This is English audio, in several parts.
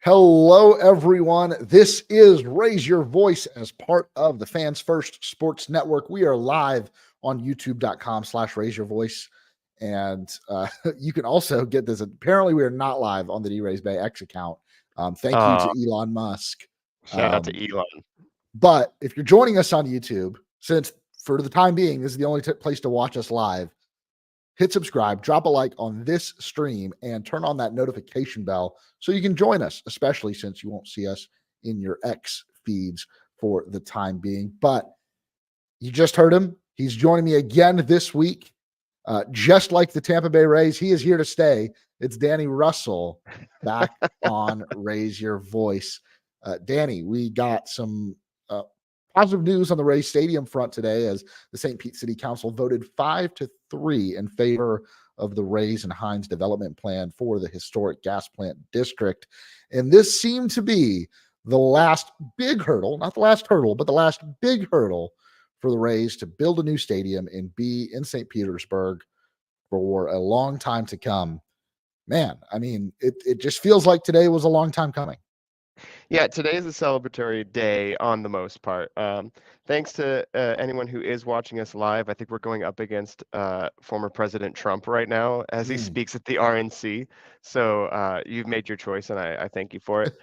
Hello, everyone. This is Raise Your Voice as part of the Fans First Sports Network. We are live on youtube.com/raise your voice. And you can also get this. Apparently, we are not live on the D-Rays Bay X account. Thank you to Elon Musk. Shout out to Elon. But if you're joining us on YouTube, since for the time being, this is the only place to watch us live, hit subscribe, drop a like on this stream, and turn on that notification bell so you can join us, especially since you won't see us in your X feeds for the time being. But you just heard him. He's joining me again this week. Just like the Tampa Bay Rays, he is here to stay. It's Danny Russell back on Raise Your Voice. Danny, we got some positive news on the Rays Stadium front today as the St. Pete City Council voted 5-3 in favor of the Rays and Hines development plan for the historic gas plant district. And this seemed to be the last big hurdle, not the last hurdle, but the last big hurdle for the Rays to build a new stadium and be in St. Petersburg for a long time to come. Man, I mean, it just feels like today was a long time coming. Yeah, today is a celebratory day on the most part. Thanks to anyone who is watching us live. I think we're going up against former President Trump right now as he speaks at the RNC. So you've made your choice, and I thank you for it.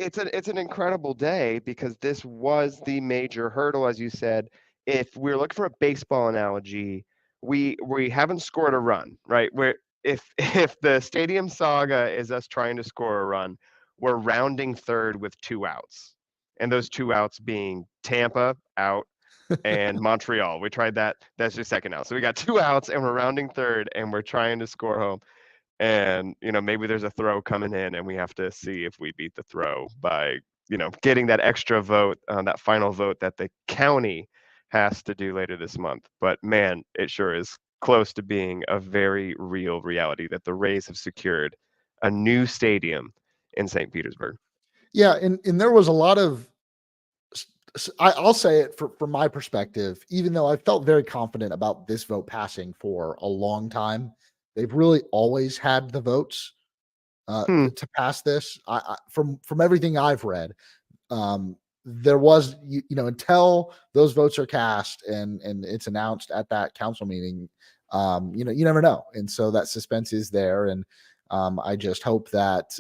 It's an incredible day because this was the major hurdle, as you said. If we're looking for a baseball analogy, we haven't scored a run, right? If the stadium saga is us trying to score a run, we're rounding third with 2 outs, and those 2 outs being Tampa out and Montreal. We tried that. That's your second out. So we got 2 outs, and we're rounding third, and we're trying to score home. And maybe there's a throw coming in, and we have to see if we beat the throw by getting that extra vote, that final vote that the county has to do later this month. But man, it sure is close to being a very real reality that the Rays have secured a new stadium in St. Petersburg. Yeah, and there was a lot of, I'll say it from my perspective, even though I felt very confident about this vote passing for a long time, they've really always had the votes to pass this. From everything I've read, there was, until those votes are cast and it's announced at that council meeting, you never know. And so that suspense is there. And I just hope that,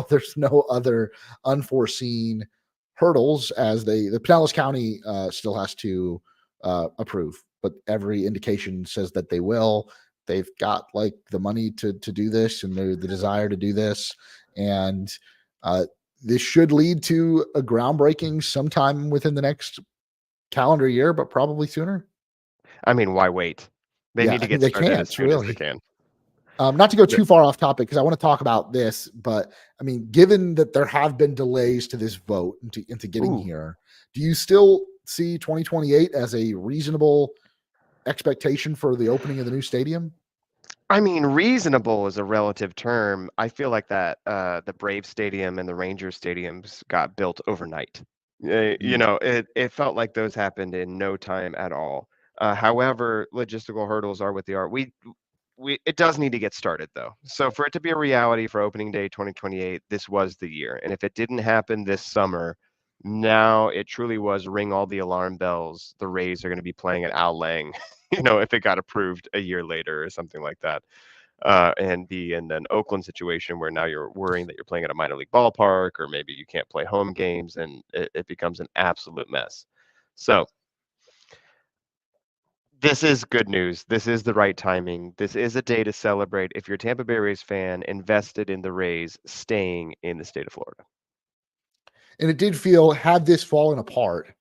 there's no other unforeseen hurdles as the Pinellas County still has to approve, but every indication says that they will. They've got like the money to do this and the desire to do this. And this should lead to a groundbreaking sometime within the next calendar year, but probably sooner. I mean, why wait? They need to get started as soon as they can. Not to go too far off topic, because I want to talk about this, but I mean, given that there have been delays to this vote into getting here, do you still see 2028 as a reasonable expectation for the opening of the new stadium? I mean, reasonable is a relative term. I feel like that the Brave Stadium and the Rangers stadiums got built overnight. It felt like those happened in no time at all. However, logistical hurdles are what they are. It does need to get started though. So for it to be a reality for opening day 2028, this was the year. And if it didn't happen this summer, now it truly was ring all the alarm bells. The Rays are going to be playing at Al Lang, if it got approved a year later or something like that. And be in an Oakland situation where now you're worrying that you're playing at a minor league ballpark, or maybe you can't play home games, and it becomes an absolute mess. So this is good news. This is the right timing. This is a day to celebrate if you're a Tampa Bay Rays fan invested in the Rays staying in the state of Florida. And it did feel, had this fallen apart,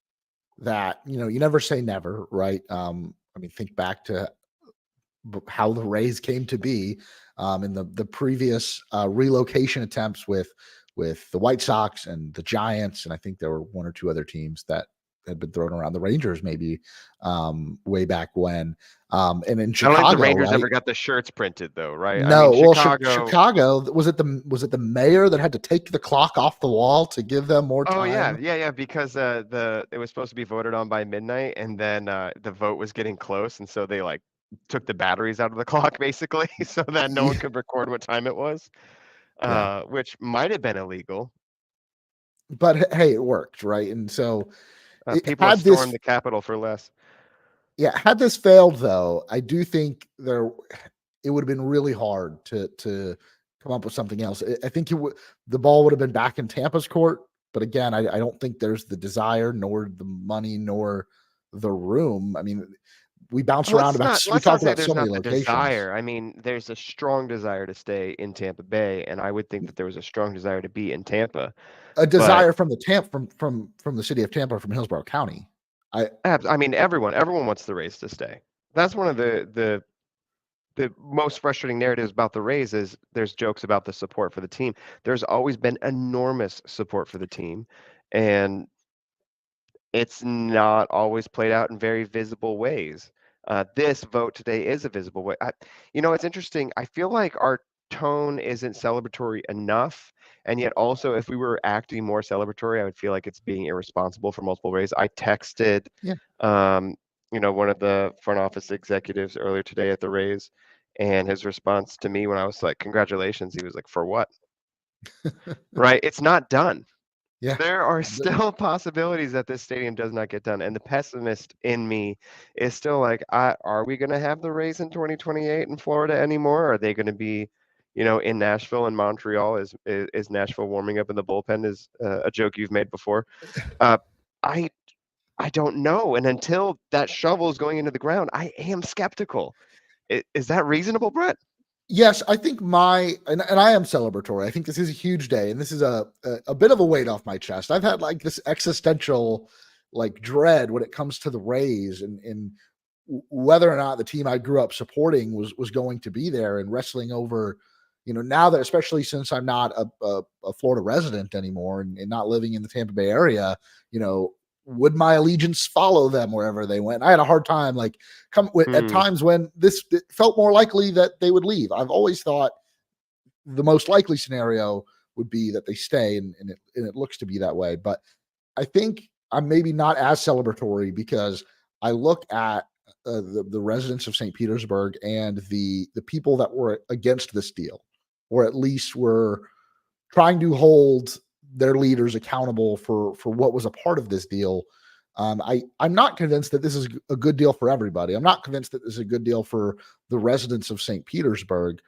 that, you never say never, right? I mean, think back to how the Rays came to be in the previous relocation attempts with the White Sox and the Giants. And I think there were one or two other teams that had been thrown around, the Rangers maybe way back when. And in Chicago, I don't think the Rangers ever got the shirts printed though, right? No, I mean, Chicago, was it the mayor that had to take the clock off the wall to give them more time? Oh yeah, because it was supposed to be voted on by midnight, and then the vote was getting close, and so they took the batteries out of the clock basically, so that no one could record what time it was. Yeah. which might have been illegal. But hey, it worked, right? And so People have had stormed this, the Capitol for less. yeah, had this failed though, I do think it would have been really hard to come up with something else. I think the ball would have been back in Tampa's court, but again, I don't think there's the desire, nor the money, nor the room. I mean, we bounce Well, around about, we let's not talk say about there's so many not the locations. desire. I mean, there's a strong desire to stay in Tampa Bay, and I would think that there was a strong desire to be in Tampa. A But desire from the from the city of Tampa, from Hillsborough County. I I mean, everyone wants the Rays to stay. That's one of the most frustrating narratives about the Rays is there's jokes about the support for the team. There's always been enormous support for the team, and it's not always played out in very visible ways. This vote today is a visible way. It's interesting. I feel like our tone isn't celebratory enough, and yet also, if we were acting more celebratory, I would feel like it's being irresponsible for multiple ways. I texted, Yeah. um, one of the front office executives earlier today at the Rays, and his response to me when I was like, "Congratulations," he was like, "For what?" Right? It's not done. Yeah. There are still possibilities that this stadium does not get done, and the pessimist in me is still like, are we gonna have the Rays in 2028 in Florida anymore? Are they gonna be, in Nashville and Montreal? Is Nashville warming up in the bullpen is, a joke you've made before. Uh, I I don't know, and until that shovel is going into the ground, I am skeptical. Is that reasonable, Brett? Yes, I think and I am celebratory. I think this is a huge day, and this is a bit of a weight off my chest. I've had like this existential like dread when it comes to the Rays and whether or not the team I grew up supporting was going to be there and wrestling over, now that, especially since I'm not a Florida resident anymore and not living in the Tampa Bay area, you know, would my allegiance follow them wherever they went? I had a hard time like at Hmm. times when it felt more likely that they would leave. I've always thought the most likely scenario would be that they stay, and it looks to be that way. But I think I'm maybe not as celebratory because I look at the residents of St. Petersburg and the people that were against this deal, or at least were trying to hold their leaders accountable for what was a part of this deal. I'm not convinced that this is a good deal for everybody. I'm not convinced that this is a good deal for the residents of St. Petersburg.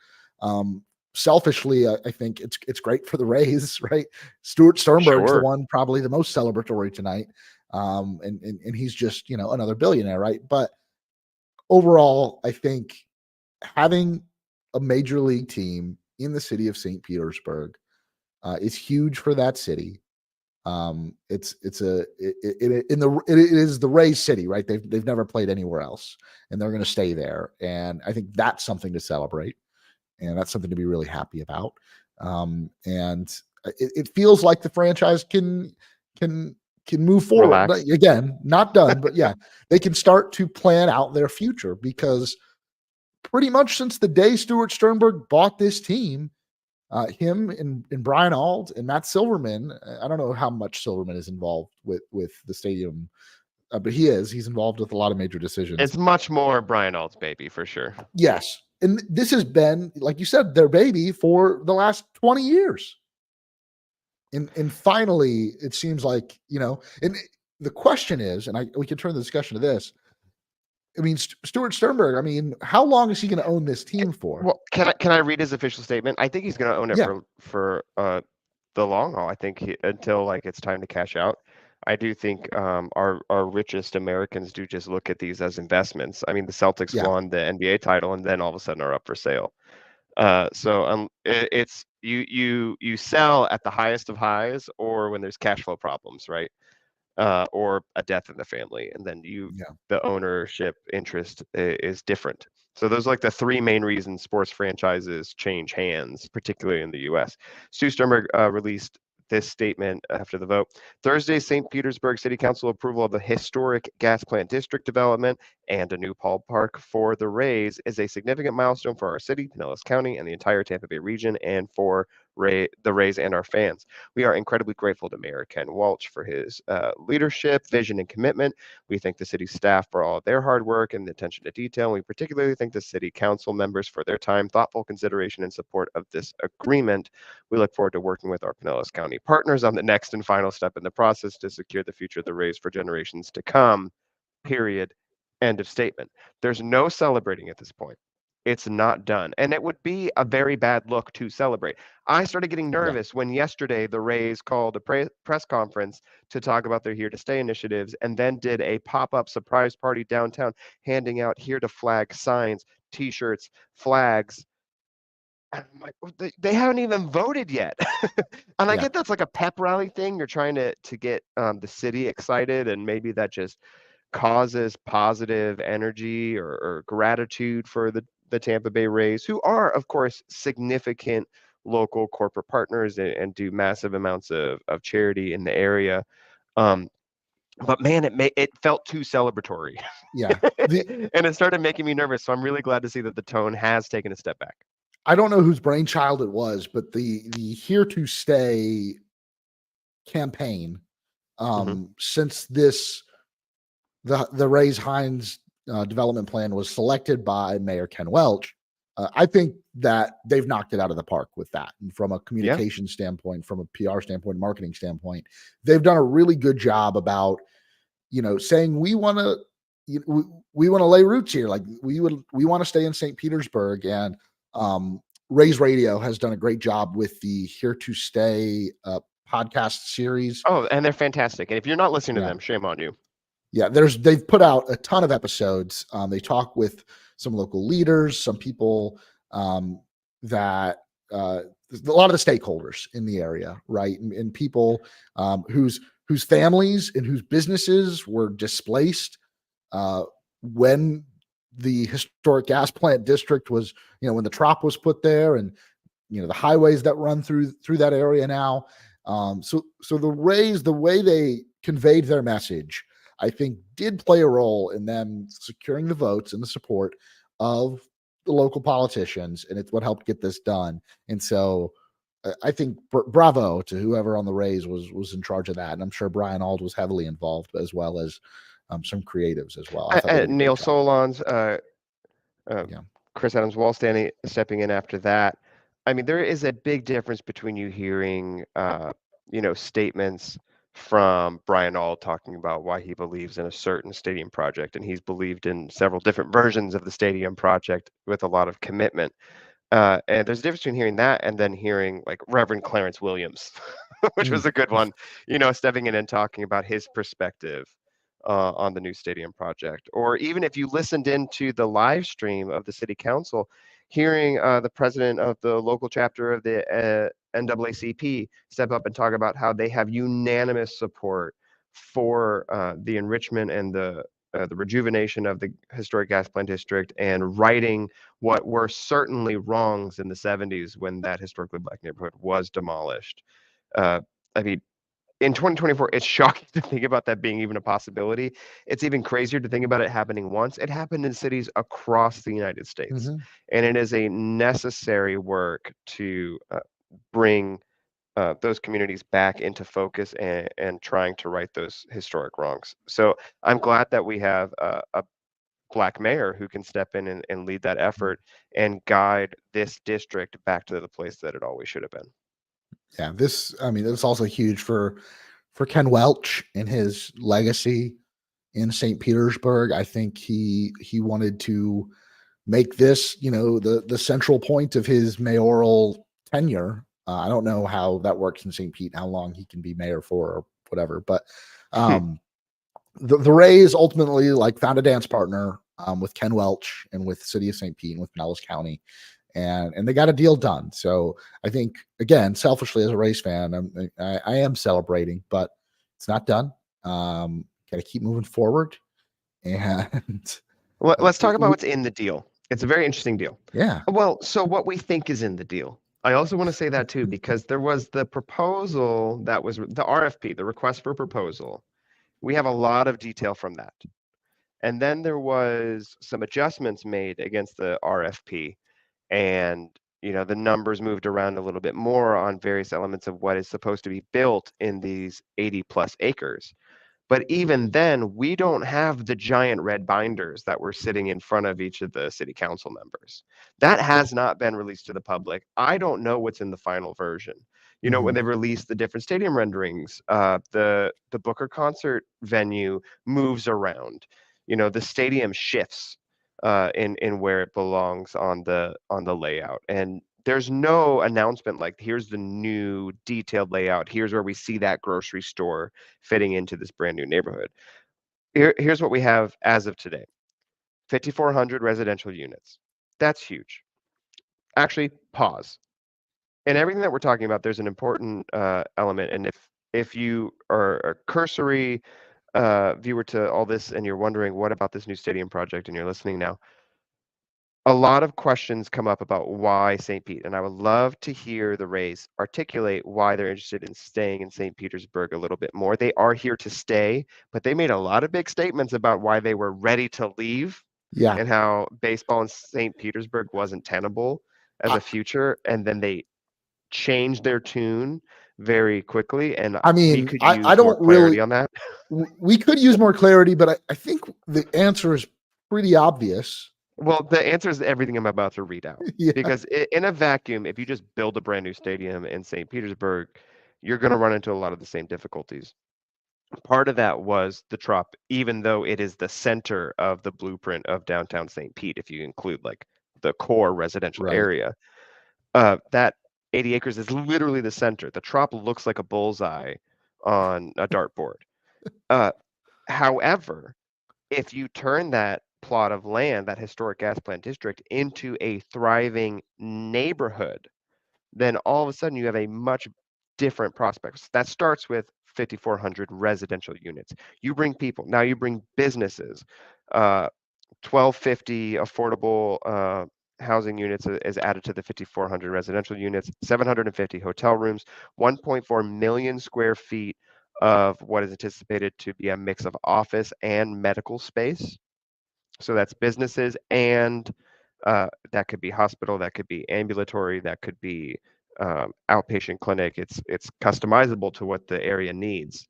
Um, Selfishly, I think it's great for the Rays, right? Stuart Sternberg's the Sure. one probably the most celebratory tonight, and he's just another billionaire, right? But overall, I think having a major league team in the city of St. Petersburg is huge for that city. It's a it, in the it is the Rays city, right? They've never played anywhere else, and they're going to stay there. And I think that's something to celebrate, and that's something to be really happy about. And it feels like the franchise can can move forward. But Relax. again, not done, but yeah, they can start to plan out their future because pretty much since the day Stuart Sternberg bought this team, him and Brian Auld and Matt Silverman. I don't know how much Silverman is involved with the stadium, but he's involved with a lot of major decisions. It's much more Brian Alt's baby for sure. Yes, and this has been, like you said, their baby for the last 20 years. And finally, it seems like And the question is, and we can turn the discussion to this. I mean, Stuart Sternberg. I mean, how long is he going to own this team for? Well, can I read his official statement? I think he's going to own it Yeah, for the long haul. I think until like it's time to cash out. I do think our richest Americans do just look at these as investments. I mean, the Celtics yeah. won the NBA title and then all of a sudden are up for sale. So it's you sell at the highest of highs or when there's cash flow problems, right? Or a death in the family, and then Yeah. the ownership interest is different. So those are like the three main reasons sports franchises change hands, particularly in the U.S. Stu Sternberg released this statement after the vote. Thursday, St. Petersburg City Council approval of the historic gas plant district development and a new ballpark for the Rays is a significant milestone for our city, Pinellas County, and the entire Tampa Bay region, and for the Rays and our fans. We are incredibly grateful to Mayor Ken Welch for his leadership, vision, and commitment. We thank the city staff for all of their hard work and the attention to detail. And we particularly thank the city council members for their time, thoughtful consideration, and support of this agreement. We look forward to working with our Pinellas County partners on the next and final step in the process to secure the future of the Rays for generations to come. Period. End of statement. There's no celebrating at this point. It's not done. And it would be a very bad look to celebrate. I started getting Yeah. nervous when yesterday the Rays called a press conference to talk about their Here to Stay initiatives and then did a pop up surprise party downtown, handing out Here to Flag signs, t shirts, flags. And I'm like, "Well, they haven't even voted yet." And I Yeah. get that's like a pep rally thing. You're trying to get the city excited, and maybe that just causes positive energy or gratitude for the Tampa Bay Rays, who are, of course, significant local corporate partners and do massive amounts of charity in the area. Um, but man, it felt too celebratory, Yeah. The and it started making me nervous. So I'm really glad to see that the tone has taken a step back. I don't know whose brainchild it was, but the Here to Stay campaign, Hmm. since the Rays Hines development plan was selected by Mayor Ken Welch, I think that they've knocked it out of the park with that. And from a Yeah. communication standpoint, from a PR standpoint, marketing standpoint, they've done a really good job about saying we want to we want to lay roots here. Like we want to stay in St. Petersburg, and Rays Radio has done a great job with the Here to Stay podcast series. Oh, and they're fantastic. And if you're not listening to Yeah. them, shame on you. Yeah, they've put out a ton of episodes. They talk with some local leaders, some people that a lot of the stakeholders in the area, right, and people whose families and whose businesses were displaced when the historic gas plant district was, when the trop was put there, and the highways that run through that area now. So the Rays, the way they conveyed their message, I think, did play a role in them securing the votes and the support of the local politicians, and it's what helped get this done. And so I think bravo to whoever on the Rays was in charge of that, and I'm sure Brian Auld was heavily involved, as well as some creatives as well. I thought they did a Neil great job. Solondz, Yeah. Chris Adams Wall stepping in after that. I mean, there is a big difference between you hearing, statements from Brian Auld talking about why he believes in a certain stadium project, and he's believed in several different versions of the stadium project with a lot of commitment. And there's a difference between hearing that and then hearing like Reverend Clarence Williams, which Mm. was a good one, stepping in and talking about his perspective on the new stadium project. Or even if you listened into the live stream of the city council, hearing the president of the local chapter of the NAACP step up and talk about how they have unanimous support for the enrichment and the rejuvenation of the historic gas plant district, and righting what were certainly wrongs in the 70s when that historically black neighborhood was demolished. I mean, in 2024, it's shocking to think about that being even a possibility. It's even crazier to think about it happening once. It happened in cities across the United States, Mhm. and it is a necessary work to bring those communities back into focus and trying to right those historic wrongs. So I'm glad that we have a black mayor who can step in and lead that effort and guide this district back to the place that it always should have been. Yeah, it's also huge for Ken Welch and his legacy in St. Petersburg. I think he wanted to make this, the central point of his mayoral tenure. I don't know how that works in St. Pete, how long he can be mayor for or whatever, but um, the Rays ultimately found a dance partner with Ken Welch and with the city of St. Pete and with Pinellas County, and they got a deal done. So I think, again, selfishly as a Rays fan, I am celebrating, but it's not done. Got to keep moving forward, and Let's talk about what's in the deal. It's a very interesting deal. yeah. Well, so what we think is in the deal. I also want to say that too, because there was the proposal that was the RFP, the request for proposal. We have a lot of detail from that. And then there was some adjustments made against the RFP, and the numbers moved around a little bit more on various elements of what is supposed to be built in these 80 plus acres. But even then, we don't have the giant red binders that were sitting in front of each of the city council members. That has not been released to the public. I don't know what's in the final version. When Mhm. they release the different stadium renderings, the Booker concert venue moves around. The stadium shifts in where it belongs on the layout, and there's no announcement like here's the new detailed layout. Here's where we see that grocery store fitting into this brand new neighborhood. Here's what we have as of today: 5,400 residential units. That's huge. Actually, pause. And everything that we're talking about, there's an important element. And if you are a cursory viewer to all this and you're wondering what about this new stadium project and you're listening now, a lot of questions come up about why St. Pete, and I would love to hear the Rays articulate why they're interested in staying in St. Petersburg a little bit more. They are here to stay, but they made a lot of big statements about why they were ready to leave Yeah. and how baseball in St. Petersburg wasn't tenable as I, a future, and then they changed their tune very quickly, and I we mean, could I use more don't clarity really, on that. we could use more clarity, but I think the answer is pretty obvious. Well, the answer is everything I'm about to read out. Yeah. Because in a vacuum, if you just build a brand new stadium in St. Petersburg, you're going to run into a lot of the same difficulties. Part of that was the Trop, even though it is the center of the blueprint of downtown St. Pete, if you include like the core residential Right. area, that 80 acres is literally the center. The Trop looks like a bullseye on a dartboard. Uh, However, if you turn that plot of land, that historic gas plant district, into a thriving neighborhood, then all of a sudden you have a much different prospects. That starts with 5,400 residential units. You bring people, now you bring businesses. 1,250 affordable housing units is added to the 5,400 residential units, 750 hotel rooms, 1.4 million square feet of what is anticipated to be a mix of office and medical space. So that's businesses and that could be hospital, that could be ambulatory, that could be outpatient clinic. It's customizable to what the area needs.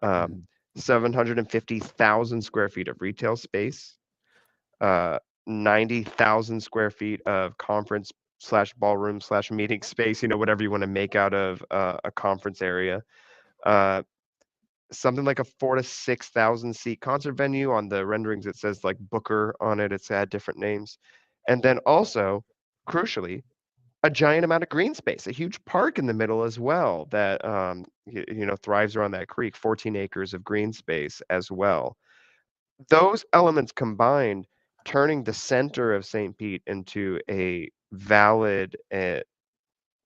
Um, Mhm. 750,000 square feet of retail space, uh, 90,000 square feet of conference slash ballroom slash meeting space. Whatever you want to make out of a conference area. Uh, Something like a 4 to 6,000 seat concert venue. On the renderings it says like Booker on it. It's had different names. And then also, crucially, a giant amount of green space, a huge park in the middle as well that thrives around that creek, 14 acres of green space as well. Those elements combined, turning the center of St. Pete into a valid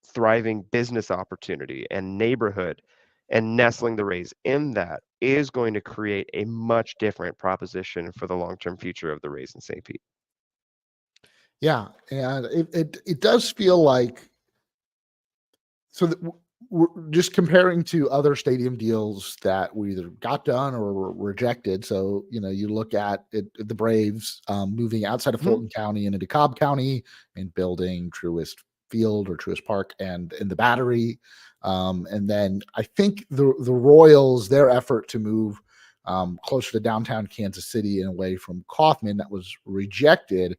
thriving business opportunity and neighborhood, and nestling the Rays in that is going to create a much different proposition for the long-term future of the Rays in St. Pete. Yeah. And it does feel like, so that we're just comparing to other stadium deals that we either got done or were rejected. So, you look at it, the Braves moving outside of Mhm. Fulton County and into Cobb County and building Truist Field or Truist Park and in the Battery. And then I think the Royals, their effort to move closer to downtown Kansas City and away from Kauffman, that was rejected.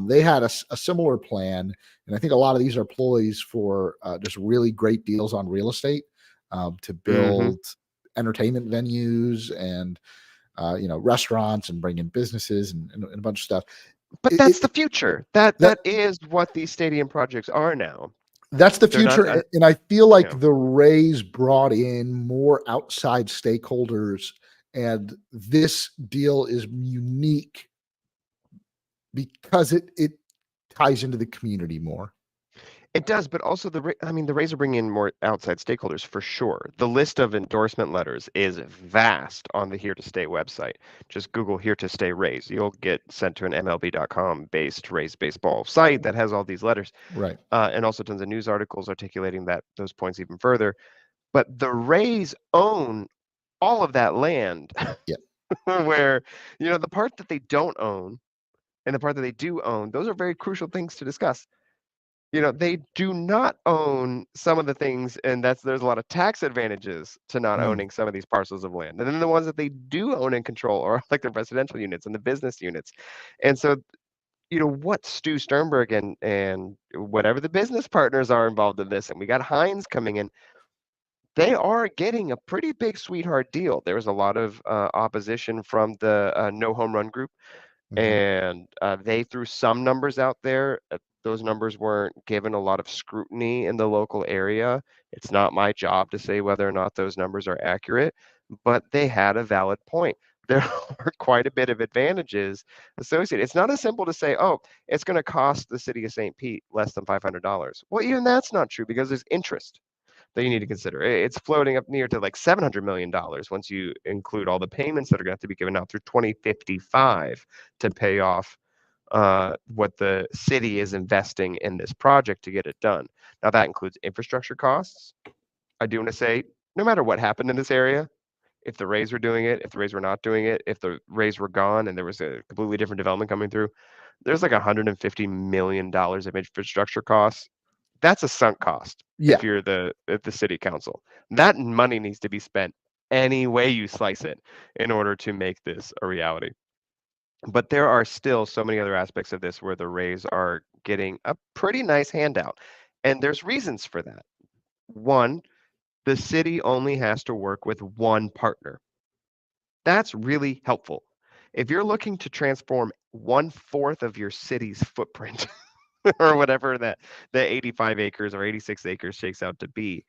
They had a similar plan, and I think a lot of these are ploys for just really great deals on real estate to Mhm. build entertainment venues and restaurants and bring in businesses and a bunch of stuff. But It, that's it, the future. That that that is what these stadium projects are now. that's the They're not, future, and I feel like yeah. the Rays brought in more outside stakeholders, and this deal is unique because it ties into the community more. It does, but also the Rays are bringing in more outside stakeholders for sure. The list of endorsement letters is vast on the Here to Stay website. Just Google Here to Stay Rays. You'll get sent to an MLB.com based Rays baseball site that has all these letters, Right. and also tons of news articles articulating those points even further. But the Rays own all of that land, Yeah. where the part that they don't own and the part that they do own, those are very crucial things to discuss. they do not own some of the things, and there's a lot of tax advantages to not Mm, owning some of these parcels of land. And then the ones that they do own and control are like the residential units and the business units. And so, what Stu Sternberg and whatever the business partners are involved in this, and we got Heinz coming in, they are getting a pretty big sweetheart deal. There was a lot of opposition from the No Home Run group, mhm, and they threw some numbers out there. Those numbers weren't given a lot of scrutiny in the local area. It's not my job to say whether or not those numbers are accurate, but they had a valid point. There are quite a bit of advantages associated. It's not as simple to say, oh, it's going to cost the city of St. Pete less than $500. Well, even that's not true because there's interest that you need to consider. It's floating up near to like $700 million once you include all the payments that are going to have to be given out through 2055 to pay off what the city is investing in this project to get it done. Now, that includes infrastructure costs. I do want to say, no matter what happened in this area, if the Rays were doing it, if the Rays were not doing it, if the Rays were gone and there was a completely different development coming through, there's like $150 million of infrastructure costs. That's a sunk cost yeah, if you're the city council. That money needs to be spent any way you slice it in order to make this a reality. But there are still so many other aspects of this where the Rays are getting a pretty nice handout. And there's reasons for that. One, the city only has to work with one partner. That's really helpful. If you're looking to transform 1/4 of your city's footprint or whatever that the 85 acres or 86 acres shakes out to be,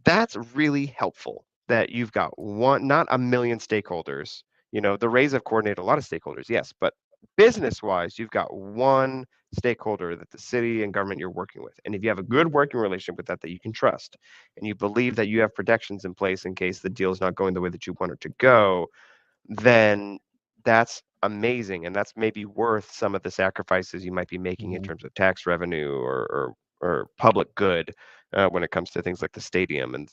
that's really helpful that you've got one, not a million stakeholders. The Rays have coordinated a lot of stakeholders, yes, but business wise, you've got one stakeholder that the city and government you're working with. And if you have a good working relationship with that you can trust, and you believe that you have protections in place in case the deal is not going the way that you want it to go, then that's amazing. And that's maybe worth some of the sacrifices you might be making in mhm, terms of tax revenue or public good when it comes to things like the stadium and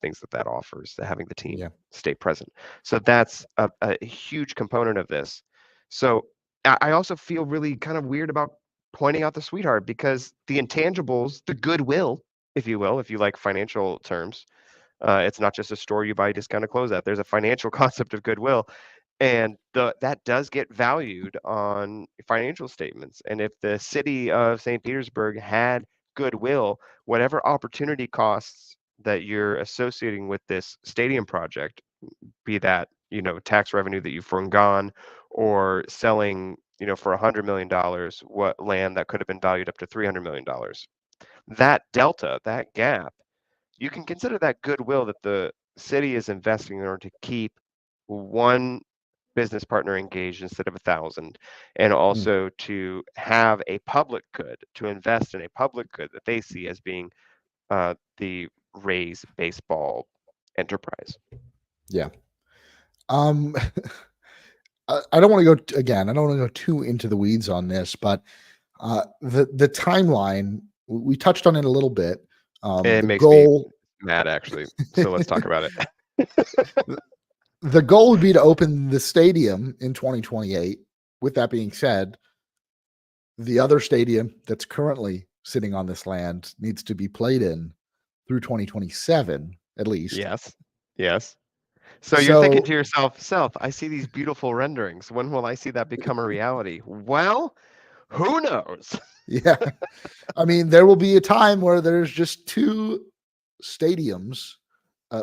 things that offers, to having the team yeah, stay present. So that's a huge component of this. So I also feel really kind of weird about pointing out the sweetheart because the intangibles, the goodwill, if you will, if you like financial terms, it's not just a store you buy discounted clothes at. There's a financial concept of goodwill, and that does get valued on financial statements. And if the city of St. Petersburg had goodwill, whatever opportunity costs that you're associating with this stadium project, be that tax revenue that you've forgone or selling for $100 million what land that could have been valued up to $300 million, that delta, that gap, you can consider that goodwill that the city is investing in order to keep one business partner engaged instead of 1,000, and mm, also to have a public good, to invest in a public good that they see as being the Rays baseball enterprise. yeah. Um, I don't want to go again. I don't want to go too into the weeds on this, but the timeline we touched on it a little bit. It The makes me goal mad, actually. So let's talk about it. the goal would be to open the stadium in 2028. With that being said, the other stadium that's currently sitting on this land needs to be played in through 2027 at least. Yes. Yes. So you're thinking So to yourself, Self, I see these beautiful renderings. When will I see that become a reality? Well, who knows? yeah, I mean, there will be a time where there's just two stadiums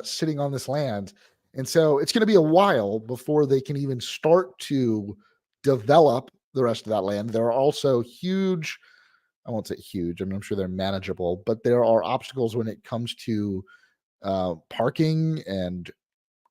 sitting on this land. And so it's going to be a while before they can even start to develop the rest of that land. There are also huge, I won't say huge, I mean, I'm sure they're manageable, but there are obstacles when it comes to parking and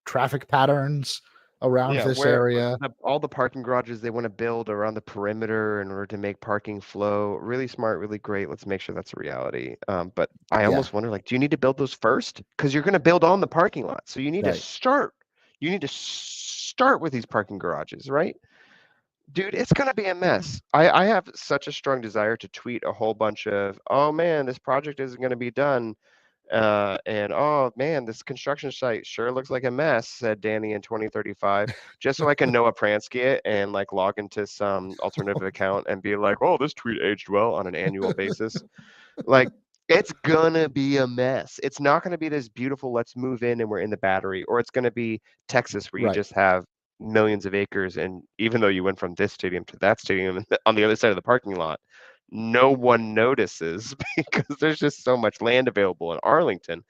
traffic patterns around Yeah, this where area. all the parking garages they want to build around the perimeter in order to make parking flow. Really smart, really great. Let's make sure that's a reality. But I Yeah, almost wonder, like, do you need to build those first? Because you're going to build on the parking lot, so you need to right. start. You need to start with these parking garages, right? Dude, it's gonna be a mess. I have such a strong desire to tweet a whole bunch of, oh man, this project isn't gonna be done. And oh man, this construction site sure looks like a mess, said Danny in 2035, just so I can Noah Pransky it and like log into some alternative account and be like, oh, this tweet aged well on an annual basis. Like, it's gonna be a mess. It's not gonna be this beautiful, let's move in and we're in the Battery, or it's gonna be Texas where you Right. just have millions of acres, and even though you went from this stadium to that stadium on the other side of the parking lot, no one notices because there's just so much land available in Arlington.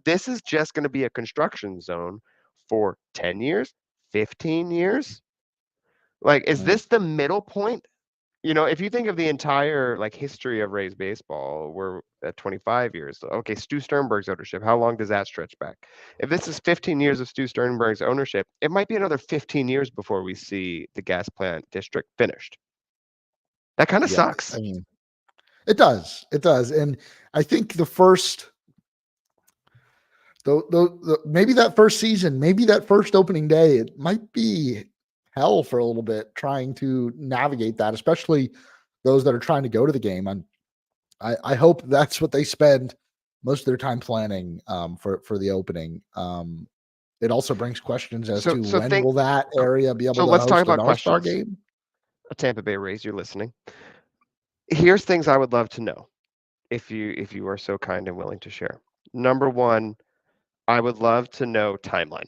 This is just gonna be a construction zone for 10 years, 15 years. Like, is Mm. this the middle point? You know, if you think of the entire like history of Rays baseball, we're at 25 years. Okay, Stu Sternberg's ownership, how long does that stretch back? If this is 15 years of Stu Sternberg's ownership, it might be another 15 years before we see the gas plant district finished. That kind of Yeah. sucks. I mean, it does. It does. And I think the first, maybe that first season, maybe that first opening day, it might be hell for a little bit trying to navigate that, especially those that are trying to go to the game. I hope that's what they spend most of their time planning for the opening. It also brings questions as So to so when think will that so, area be able so to let's talk host an about All-Star questions. game? Tampa Bay Rays, you're listening. Here's things I would love to know if you are so kind and willing to share. Number one, I would love to know timeline.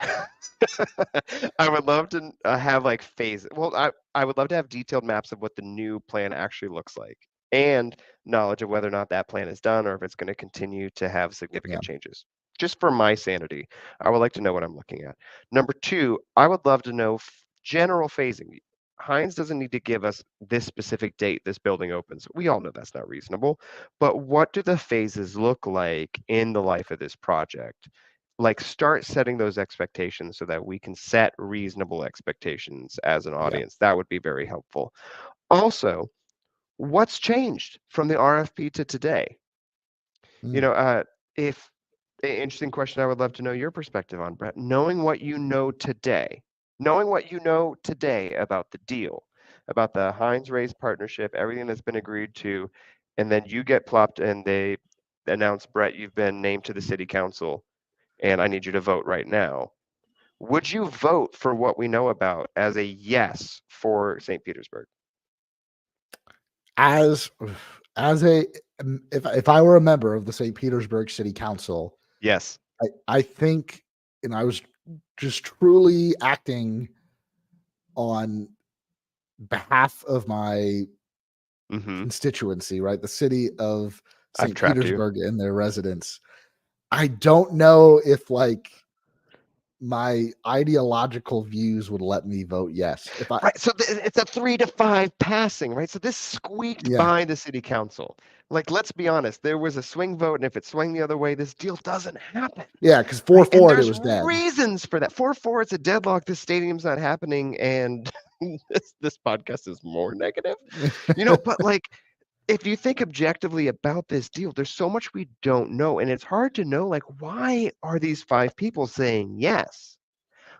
I would love to have like phase. Well, I would love to have detailed maps of what the new plan actually looks like and knowledge of whether or not that plan is done or if it's going to continue to have Yeah. significant changes. Just for my sanity, I would like to know what I'm looking at. Number two, I would love to know general phasing. Heinz doesn't need to give us this specific date this building opens. We all know that's not reasonable. But what do the phases look like in the life of this project? Like, start setting those expectations so that we can set reasonable expectations as an Yeah. audience. That would be very helpful. Also, what's changed from the RFP to today? You Mm. know, if interesting question I would love to know your perspective on, Brett. Knowing what you know today about the deal, about the Heinz Rays partnership, everything that's been agreed to, and then you get plopped and they announce, Brett, you've been named to the city council and I need you to vote right now. Would you vote for what we know about as a yes for St. Petersburg? As as a if I were a member of the St. Petersburg City Council, Yes. I think, and I was just truly acting on behalf of my Mm-hmm. constituency, right? The city of I've St. trapped you. Petersburg and their residents. I don't know if like my ideological views would let me vote yes. If I Right. So it's a 3-5 passing, right? So this squeaked Yeah. by the city council. Like, let's be honest, there was a swing vote, and if it swung the other way, this deal doesn't happen. Yeah, because Right. And 4-4 it there's was dead. reasons for that. 4-4, it's a deadlock. This stadium's not happening. And this podcast is more negative. But like, if you think objectively about this deal, there's so much we don't know. And it's hard to know, like, why are these 5 people saying yes?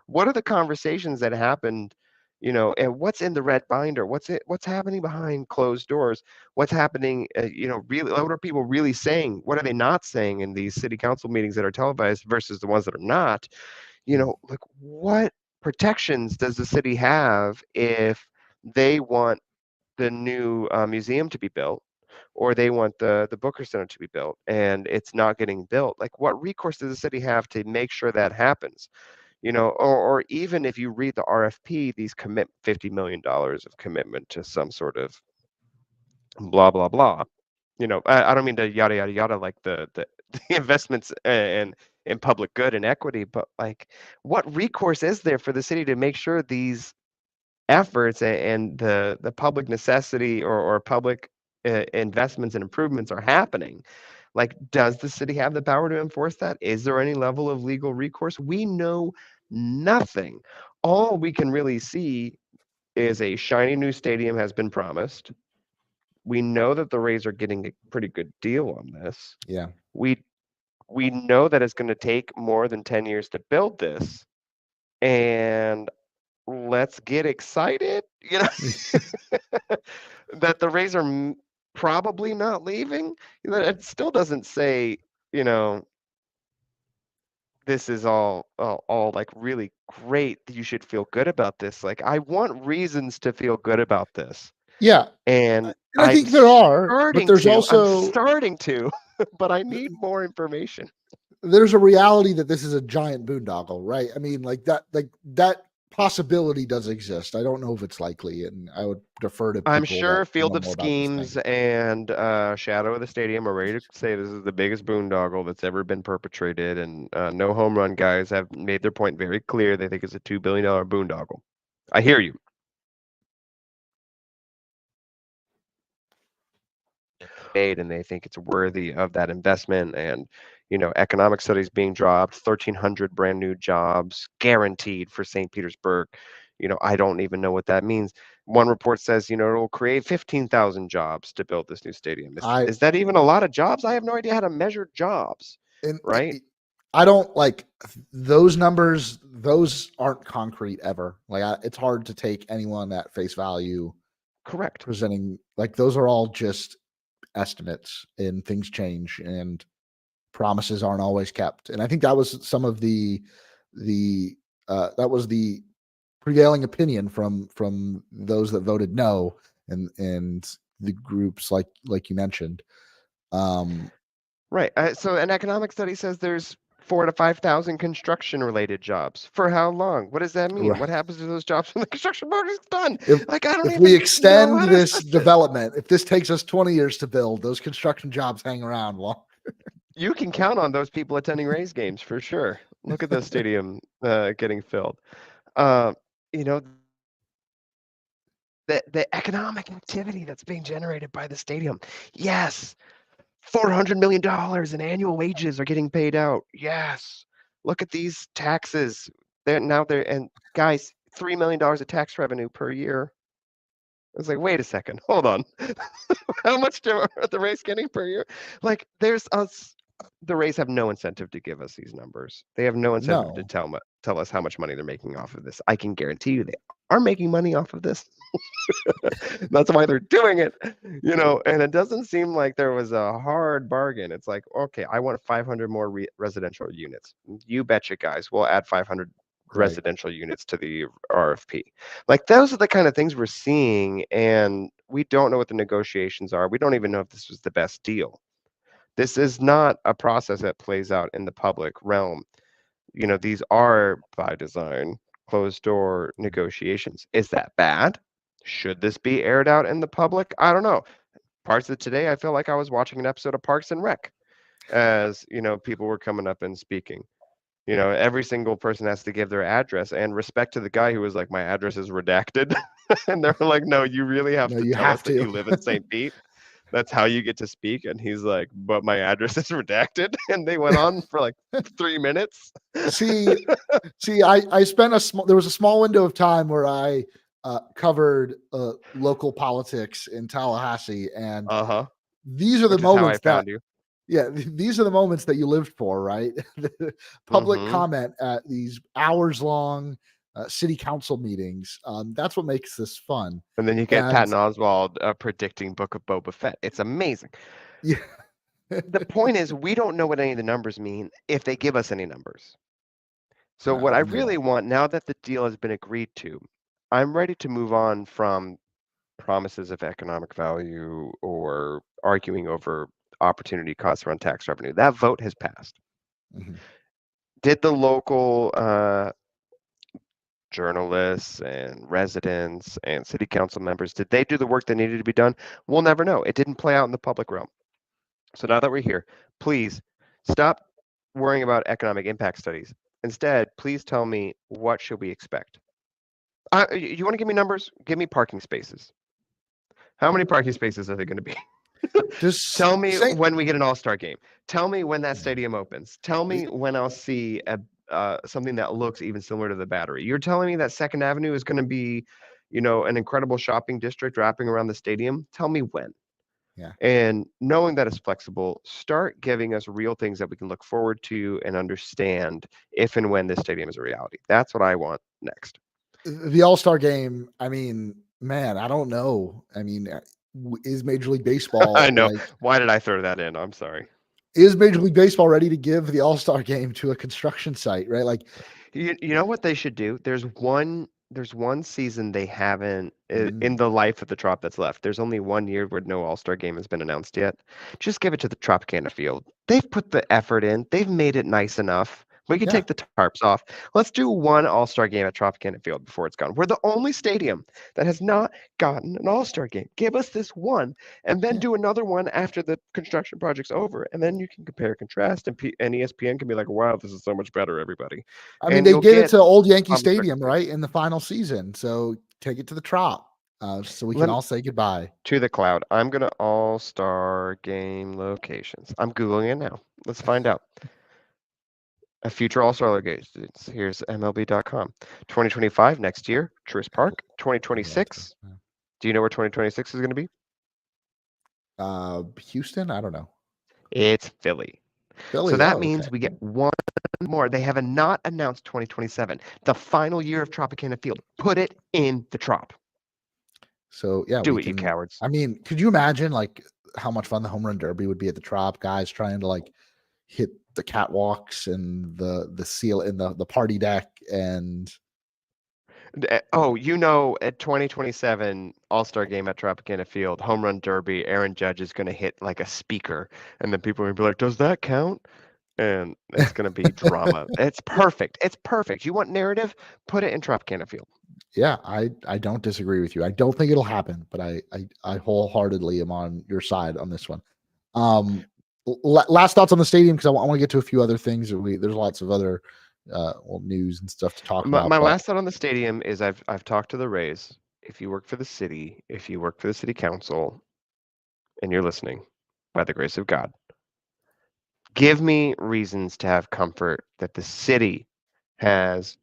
What are the conversations that happened, and what's in the red binder? What's happening behind closed doors? What's happening, really, what are people really saying? What are they not saying in these city council meetings that are televised versus the ones that are not? Like, what protections does the city have if they want the new museum to be built or they want the Booker Center to be built and it's not getting built? Like, what recourse does the city have to make sure that happens? Or even if you read the RFP, these commit $50 million of commitment to some sort of blah, blah, blah. I don't mean to yada, yada, yada, like the the investments in public good and equity, but like, what recourse is there for the city to make sure these efforts and the public necessity or public investments and improvements are happening? Like, does the city have the power to enforce that? Is there any level of legal recourse? We know nothing. All we can really see is a shiny new stadium has been promised. We know that the Rays are getting a pretty good deal on this. Yeah. We we know that it's going to take more than 10 years to build this. And let's get excited, that the Rays are probably not leaving. It still doesn't say, you know, this is all like really great. You should feel good about this. Like I want reasons to feel good about this. Yeah, And and I think there are, but there's I'm also starting to, but I need more information. there's a reality that this is a giant boondoggle, right? I mean, like that possibility does exist. I don't know if it's likely, and I would defer to I'm people that sure Field know of more about these Schemes things. and Shadow of the Stadium are ready to say this is the biggest boondoggle that's ever been perpetrated, and No Home Run guys have made their point very clear. They think it's a $2 billion boondoggle. I hear you. Made, and they think it's worthy of that investment, and economic studies being dropped, 1,300 brand new jobs guaranteed for St. Petersburg. I don't even know what that means. One report says it'll create 15,000 jobs to build this new stadium. is, I is that even a lot of jobs? I have no idea how to measure jobs, and right? I don't like those numbers. Those aren't concrete ever. It's hard to take anyone at face value Correct. presenting. Like those are all just estimates, and things change, and promises aren't always kept. And I think that was some of the that was the prevailing opinion from those that voted no, and the groups like you mentioned. Um, Right. So an economic study says there's 4 to 5,000 construction related jobs. For how long? What does that mean? right. What happens to those jobs when the construction project's done? If Like, I don't if we even know extend how to this assess it. development, if this takes us 20 years to build, those construction jobs hang around long. You can count on those people attending Rays games for sure. Look at the stadium getting filled. Uh, you know, the economic activity that's being generated by the stadium. Yes, $400 million in annual wages are getting paid out. Yes. Look at these taxes. And guys, $3 million of tax revenue per year. I was like, wait a second, hold on. How much are the Rays getting per year? Like, the Rays have no incentive to give us these numbers. They have no incentive to No. tell us how much money they're making off of this. I can guarantee you they are making money off of this. That's why they're doing it, and it doesn't seem like there was a hard bargain. It's like, okay, I want 500 more residential units. You betcha, guys. We'll add 500 Right. residential units to the RFP. Like, those are the kind of things we're seeing, and we don't know what the negotiations are. We don't even know if this was the best deal. This is not a process that plays out in the public realm. These are by design closed door negotiations. Is that bad? Should this be aired out in the public? I don't know. Parts of today, I feel like I was watching an episode of Parks and Rec as, people were coming up and speaking. Every single person has to give their address, and respect to the guy who was like, my address is redacted. And they're like, no, you really have No, to you tell us have that to. you live in St. Pete. That's how you get to speak. And he's like, but my address is redacted. And they went on for like 3 minutes. see, I spent there was a small window of time where I covered local politics in Tallahassee, and Uh-huh. these are the Which is how I moments that found you. these are the moments that you lived for, right? The public Mm-hmm. comment at these hours long city council meetings. That's what makes this fun. And then you get And Patton Oswalt predicting Book of Boba Fett. It's amazing. yeah, The point is, we don't know what any of the numbers mean if they give us any numbers. So what I we really don't. want, now that the deal has been agreed to, I'm ready to move on from promises of economic value or arguing over opportunity costs around tax revenue. That vote has passed. Mhm. Did the local journalists and residents and city council members, did they do the work that needed to be done? We'll never know. It didn't play out in the public realm. So now that we're here, please stop worrying about economic impact studies. Instead, please tell me, what should we expect? You want to give me numbers? Give me parking spaces. How many parking spaces are there going to be? Just Tell me say when we get an all-star game. Tell me when that stadium opens. Tell me when I'll see something that looks even similar to the Battery. You're telling me that Second Avenue is going to be, an incredible shopping district wrapping around the stadium? Tell me when. yeah. And knowing that it's flexible, start giving us real things that we can look forward to and understand if and when this stadium is a reality. That's what I want next. The All-Star game, I mean, man, I don't know. I mean, is Major League I Baseball know. like Why did I throw that in? I'm sorry. is Major League Baseball ready to give the All-Star game to a construction site, right? Like, You know what they should do? There's one season they haven't in mm, the life of the Trop that's left. There's only 1 year where no All-Star game has been announced yet. Just give it to the Tropicana Field. They've put the effort in. They've made it nice enough. We can yeah, take the tarps off. Let's do one All-Star game at Tropicana Field before it's gone. We're the only stadium that has not gotten an All-Star game. Give us this one, and then yeah. do another one after the construction project's over, and then you can compare and contrast, and ESPN can be like, "Wow, this is so much better, everybody." I mean, And they you'll gave it get to Old Yankee common Stadium, spectator. right, in the final season. So take it to the Trop, so we can Let me all say goodbye. to the cloud. I'm gonna all-star game locations. I'm Googling it now. Let's find out. A future all-star locations. Here's MLB.com. 2025 next year, Truist Park. Gotcha. 2026. Do you know where 2026 is going to be? Houston, I don't know. It's Philly. So Philly. that Oh, okay. means we get one more. They have not announced 2027, the final year of Tropicana Field. Put it in the Trop. So yeah, Do we it, you can. cowards. I mean, could you imagine like how much fun the home run derby would be at the Trop? Guys trying to like hit the catwalks and the seal in the party deck, and Oh, at 2027 All-Star game at Tropicana Field, home run derby, Aaron Judge is going to hit like a speaker, and then people are going to be like, "Does that count?" And it's going to be drama. It's perfect. It's perfect. You want narrative? Put it in Tropicana Field. yeah, I don't disagree with you. I don't think it'll happen, but I wholeheartedly am on your side on this one. Last thoughts on the stadium, because I want to get to a few other things. There's lots of other news and stuff to talk My about, but last thought on the stadium is I've talked to the Rays. If you work for the city, if you work for the city council, and you're listening, by the grace of God, give me reasons to have comfort that the city has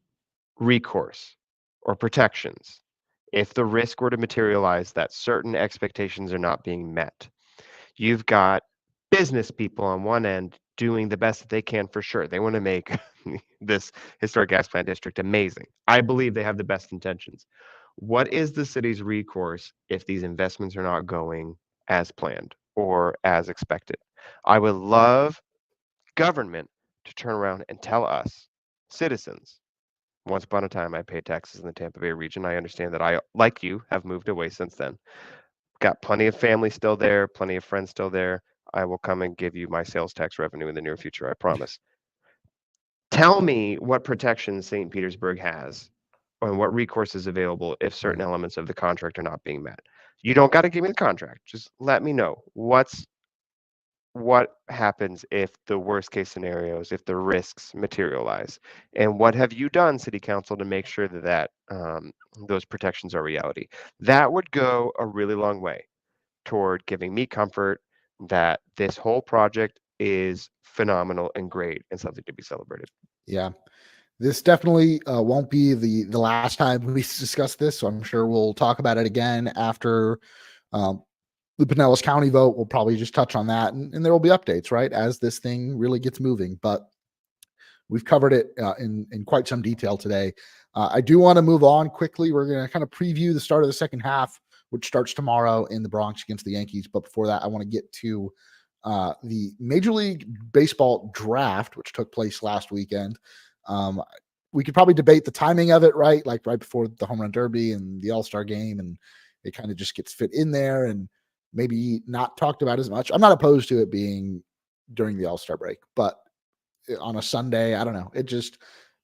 recourse or protections if the risk were to materialize that certain expectations are not being met. You've got business people on one end doing the best that they can for sure. They want to make this historic gas plant district amazing. I believe they have the best intentions. What is the city's recourse if these investments are not going as planned or as expected? I would love government to turn around and tell us, citizens, once upon a time I paid taxes in the Tampa Bay region. I understand that I, like you, have moved away since then. Got plenty of family still there, plenty of friends still there. I will come and give you my sales tax revenue in the near future, I promise. Tell me what protections St. Petersburg has and what recourse is available if certain right. elements of the contract are not being met. You don't got to give me the contract. Just let me know what happens if the worst case scenarios, if the risks materialize, and what have you done, City Council, to make sure that those protections are reality? That would go a really long way toward giving me comfort that this whole project is phenomenal and great and something to be celebrated. Yeah, this definitely won't be the last time we discuss this. So I'm sure we'll talk about it again after um, the Pinellas County vote. We'll probably just touch on that, and there will be updates, right, as this thing really gets moving. But we've covered it in quite some detail today. I do want to move on quickly. We're going to kind of preview the start of the second half, which starts tomorrow in the Bronx against the Yankees. But before that, I want to get to the Major League Baseball draft, which took place last weekend. We could probably debate the timing of it, right? Like right before the home run derby and the All-Star game, and it kind of just gets fit in there and maybe not talked about as much. I'm not opposed to it being during the All-Star break, but on a Sunday, I don't know. It just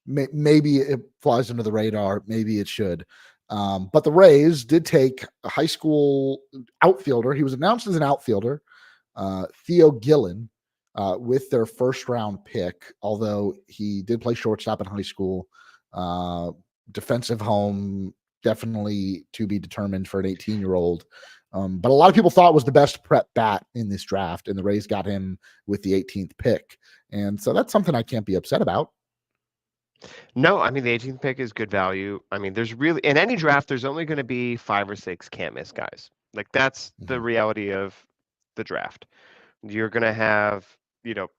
maybe it flies under the radar. Maybe it should. But the Rays did take a high school outfielder. He was announced as an outfielder, Theo Gillen, with their first round pick, although he did play shortstop in high school. Defensive home, definitely to be determined for an 18-year-old. But a lot of people thought was the best prep bat in this draft, and the Rays got him with the 18th pick. And so that's something I can't be upset about. No, I mean, the 18th pick is good value. I mean, there's really, in any draft, there's only going to be 5 or 6 can't miss guys. Like, that's the Mhm. reality of the draft. You're going to have,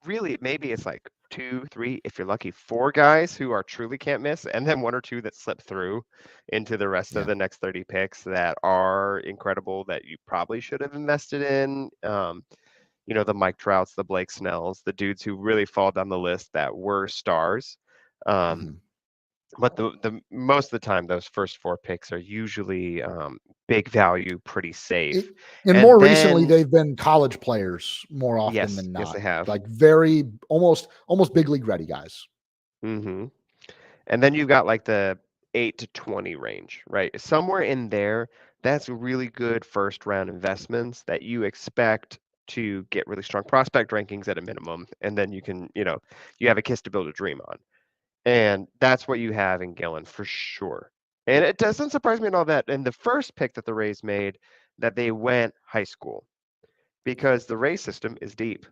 really, maybe it's like 2, 3, if you're lucky, 4 guys who are truly can't miss, and then 1 or 2 that slip through into the rest of Yeah. the next 30 picks that are incredible that you probably should have invested in. the Mike Trouts, the Blake Snells, the dudes who really fall down the list that were stars. Um, Mhm. but the most of the time, those first four picks are usually big value, pretty It, safe. and And more recently, then, they've been college players more often yes, than yes, not. they have. Like very almost big league ready guys. hmm And then you've got like the 8 to 20 range, right? Somewhere in there, that's really good first round investments that you expect to get really strong prospect rankings at a minimum. And then you have a kiss to build a dream on. And that's what you have in Gillen for sure. And it doesn't surprise me at all that in the first pick that the Rays made, that they went high school because the Rays system is deep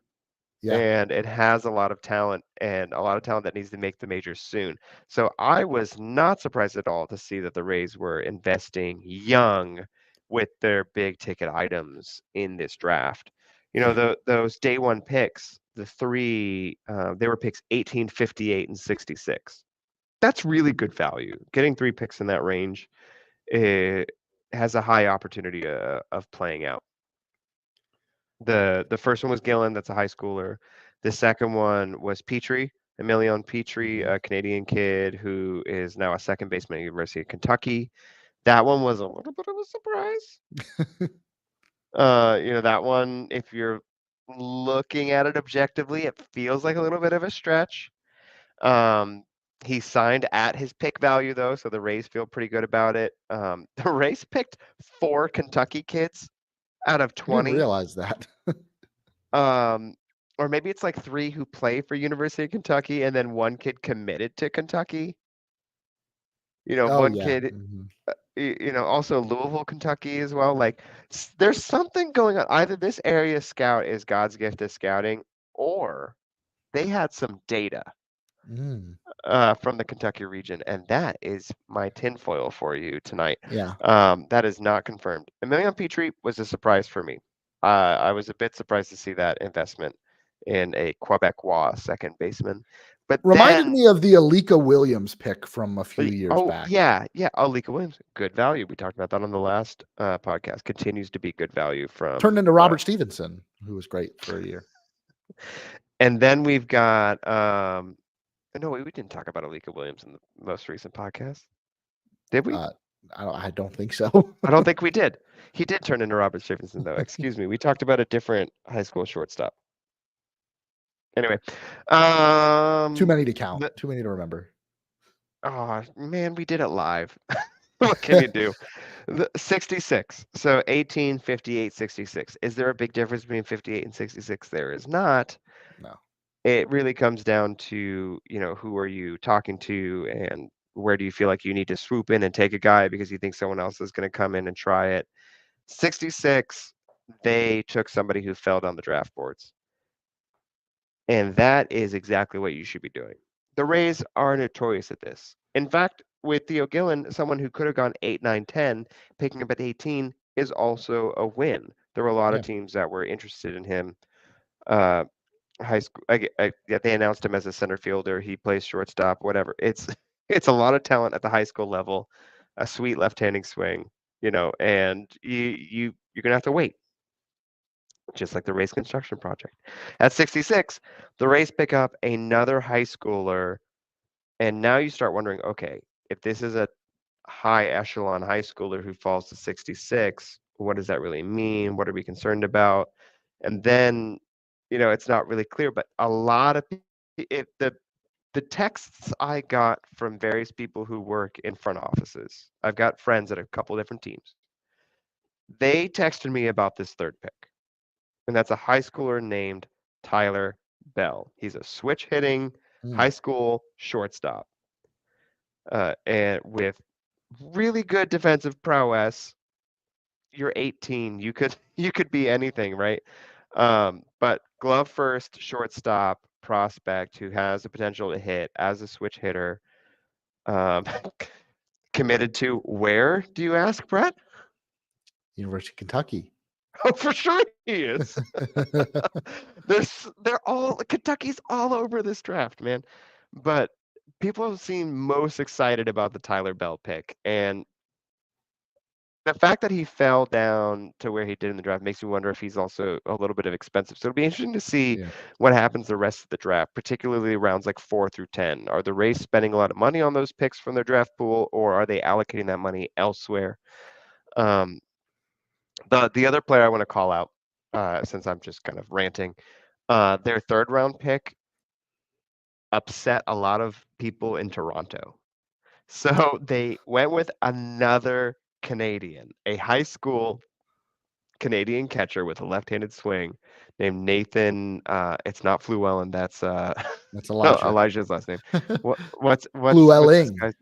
Yeah. and it has a lot of talent and a lot of talent that needs to make the majors soon. So I was not surprised at all to see that the Rays were investing young with their big ticket items in this draft. Those day one picks, the three, they were picks 18, 58, and 66. That's really good value. Getting three picks in that range has a high opportunity of playing out. The first one was Gillen, that's a high schooler. The second one was Petrie, Emilion Petrie, Mhm. a Canadian kid who is now a second baseman at University of Kentucky. That one was a little bit of a surprise. That one, if you're looking at it objectively, it feels like a little bit of a stretch. Um, he signed at his pick value though, so the Rays feel pretty good about it. The Rays picked 4 Kentucky kids out of I didn't 20. realize that. Um, or maybe it's like 3 who play for University of Kentucky and then 1 kid committed to Kentucky. Oh One yeah. kid, Mhm. also Louisville, Kentucky as well. Like there's something going on. Either this area scout is God's gift of scouting, or they had some data Mm. from the Kentucky region, and that is my tinfoil for you tonight. Yeah. That is not confirmed. Emilion Petrie was a surprise for me. I was a bit surprised to see that investment in a Quebecois second baseman. But Reminded then, me of the Alika Williams pick from a few years oh back. yeah, Alika Williams, good value. We talked about that on the last podcast. Continues to be good value Turned from. into Robert Stevenson, who was great for a year. And then we've got. No, we didn't talk about Alika Williams in the most recent podcast, did we? Uh, I don't think so. I don't think we did. He did turn into Robert Stephenson, though. Excuse me. We talked about a different high school shortstop. Anyway, Too many to count. the, Too many to remember. oh man, we did it live. What can you do? The 66. So 18, 58, 66. Is there a big difference between 58 and 66? There is not. No. It really comes down to, who are you talking to and where do you feel like you need to swoop in and take a guy because you think someone else is going to come in and try it. 66, they took somebody who fell down the draft boards. And that is exactly what you should be doing. The Rays are notorious at this. In fact, with Theo Gillen, someone who could have gone 8, 9, 10, picking up at 18 is also a win. There were a lot of Yeah. teams that were interested in him. High school, yeah, they announced him as a center fielder. He plays shortstop, whatever. It's a lot of talent at the high school level, a sweet left-handing swing, and you're gonna have to wait, just like the Rays construction project. At 66, the Rays pick up another high schooler, and now you start wondering, okay, if this is a high echelon high schooler who falls to 66, what does that really mean? What are we concerned about? And then, it's not really clear, but a lot of the texts I got from various people who work in front offices, I've got friends at a couple different teams. They texted me about this third pick, and that's a high schooler named Tyler Bell. He's a switch hitting Mm. high school shortstop, and with really good defensive prowess. You're 18. You could be anything, right? But glove first, shortstop prospect who has the potential to hit as a switch hitter. Um, committed to where, do you ask, Brett? University of Kentucky. Oh, for sure he is. Kentucky's all over this draft, man. But people seem most excited about the Tyler Bell pick, and the fact that he fell down to where he did in the draft makes me wonder if he's also a little bit of expensive. So it'll be interesting to see Yeah. what happens the rest of the draft, particularly rounds like 4 through 10. Are the Rays spending a lot of money on those picks from their draft pool, or are they allocating that money elsewhere? Um, the other player I want to call out, since I'm just kind of ranting, their 3rd round pick upset a lot of people in Toronto. So they went with another Canadian, a high school Canadian catcher with a left-handed swing named Nathan. It's not Fluellen. That's That's Elijah. Elijah's last name. What's this Llewellyn. guy's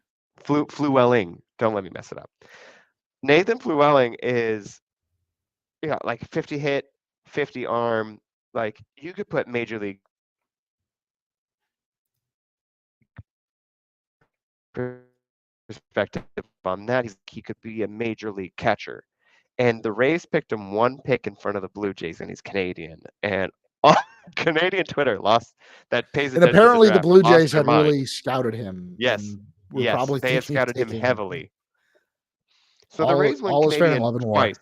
Fluelling? Don't let me mess it up. Nathan Fluelling is like 50 hit, 50 arm. Like you could put major league perspective on that. He could be a major league catcher. And the Rays picked him 1 pick in front of the Blue Jays, and he's Canadian. And all Canadian Twitter pays And attention to the apparently the draft, Blue lost Jays their had mind. really scouted him Yes, and were yes, probably they had thinking of scouted him taking heavily. So the Rays went all is fair in Canadian love and war. twice.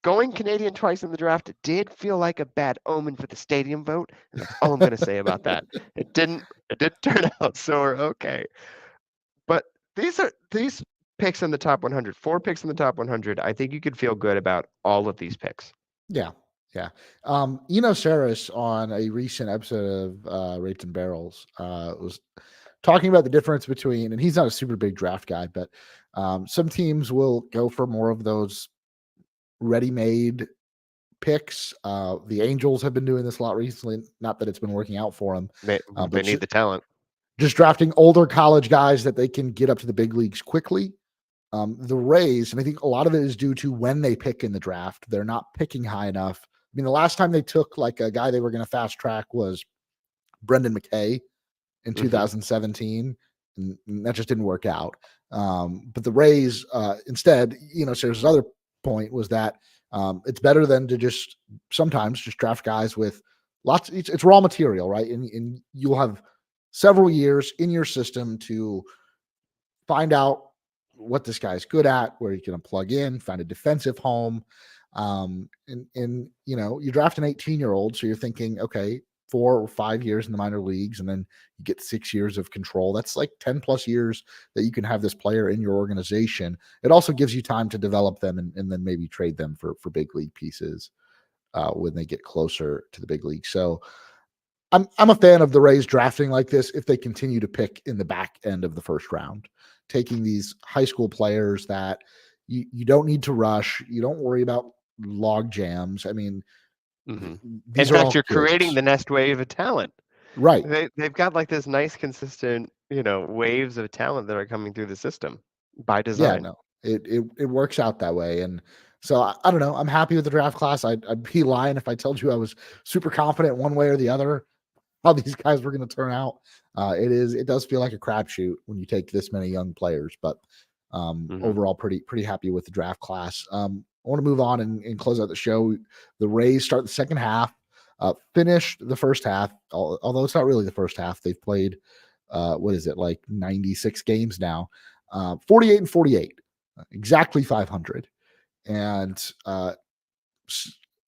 Going Canadian twice in the draft did feel like a bad omen for the stadium vote, and that's all I'm going to say about that. It didn't turn out, so we're okay. But these picks in the top 100, 4 picks in the top 100. I think you could feel good about all of these picks. Yeah. Yeah. Eno Saris on a recent episode of Rates and Barrels was talking about the difference between, and he's not a super big draft guy, but some teams will go for more of those ready-made picks. The Angels have been doing this a lot recently. Not that it's been working out for them. They but need the talent. Just drafting older college guys that they can get up to the big leagues quickly. The Rays, and I think a lot of it is due to when they pick in the draft. They're not picking high enough. I mean, the last time they took like a guy they were going to fast track was Brendan McKay in 2017, and that just didn't work out. But the Rays, instead, so his other point was that it's better than to just sometimes just draft guys with lots. It's raw material, right? And you'll have several years in your system to find out what this guy's good at, where you can plug in, find a defensive home. And you draft an 18-year-old, so you're thinking, okay, 4 or 5 years in the minor leagues, and then you get 6 years of control. That's like 10 plus years that you can have this player in your organization. It also gives you time to develop them and then maybe trade them for big league pieces when they get closer to the big league. So I'm a fan of the Rays drafting like this if they continue to pick in the back end of the first round, taking these high school players that you don't need to rush. You don't worry about log jams. I mean, in fact, you're creating the next wave of talent. Right. They've got like this nice, consistent, waves of talent that are coming through the system by design. Yeah, no, it works out that way. And so I don't know. I'm happy with the draft class. I'd be lying if I told you I was super confident one way or the other how these guys were going to turn out. It does feel like a crapshoot when you take this many young players, but overall pretty happy with the draft class. I want to move on and close out the show. The Rays start the second half, finished the first half, although it's not really the first half. They've played, like 96 games now, 48-48, exactly 500. And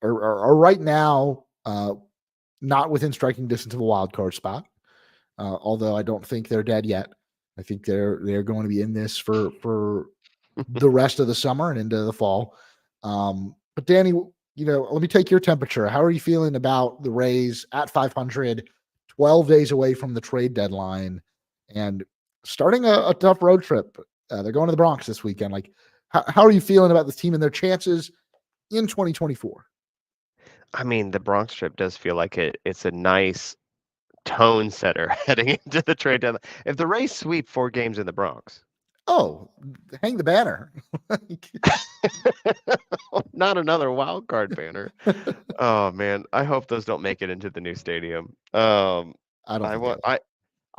are right now not within striking distance of a wild card spot, although I don't think they're dead yet. I think they're going to be in this for the rest of the summer and into the fall. But Danny, let me take your temperature. How are you feeling about the Rays at 500, 12 days away from the trade deadline, and starting a tough road trip? They're going to the Bronx this weekend. Like, how are you feeling about this team and their chances in 2024? I mean, the Bronx trip does feel like it's a nice tone setter heading into the trade deadline. If the Rays sweep 4 games in the Bronx, hang the banner. Not another wild card banner. Oh man, I hope those don't make it into the new stadium. I want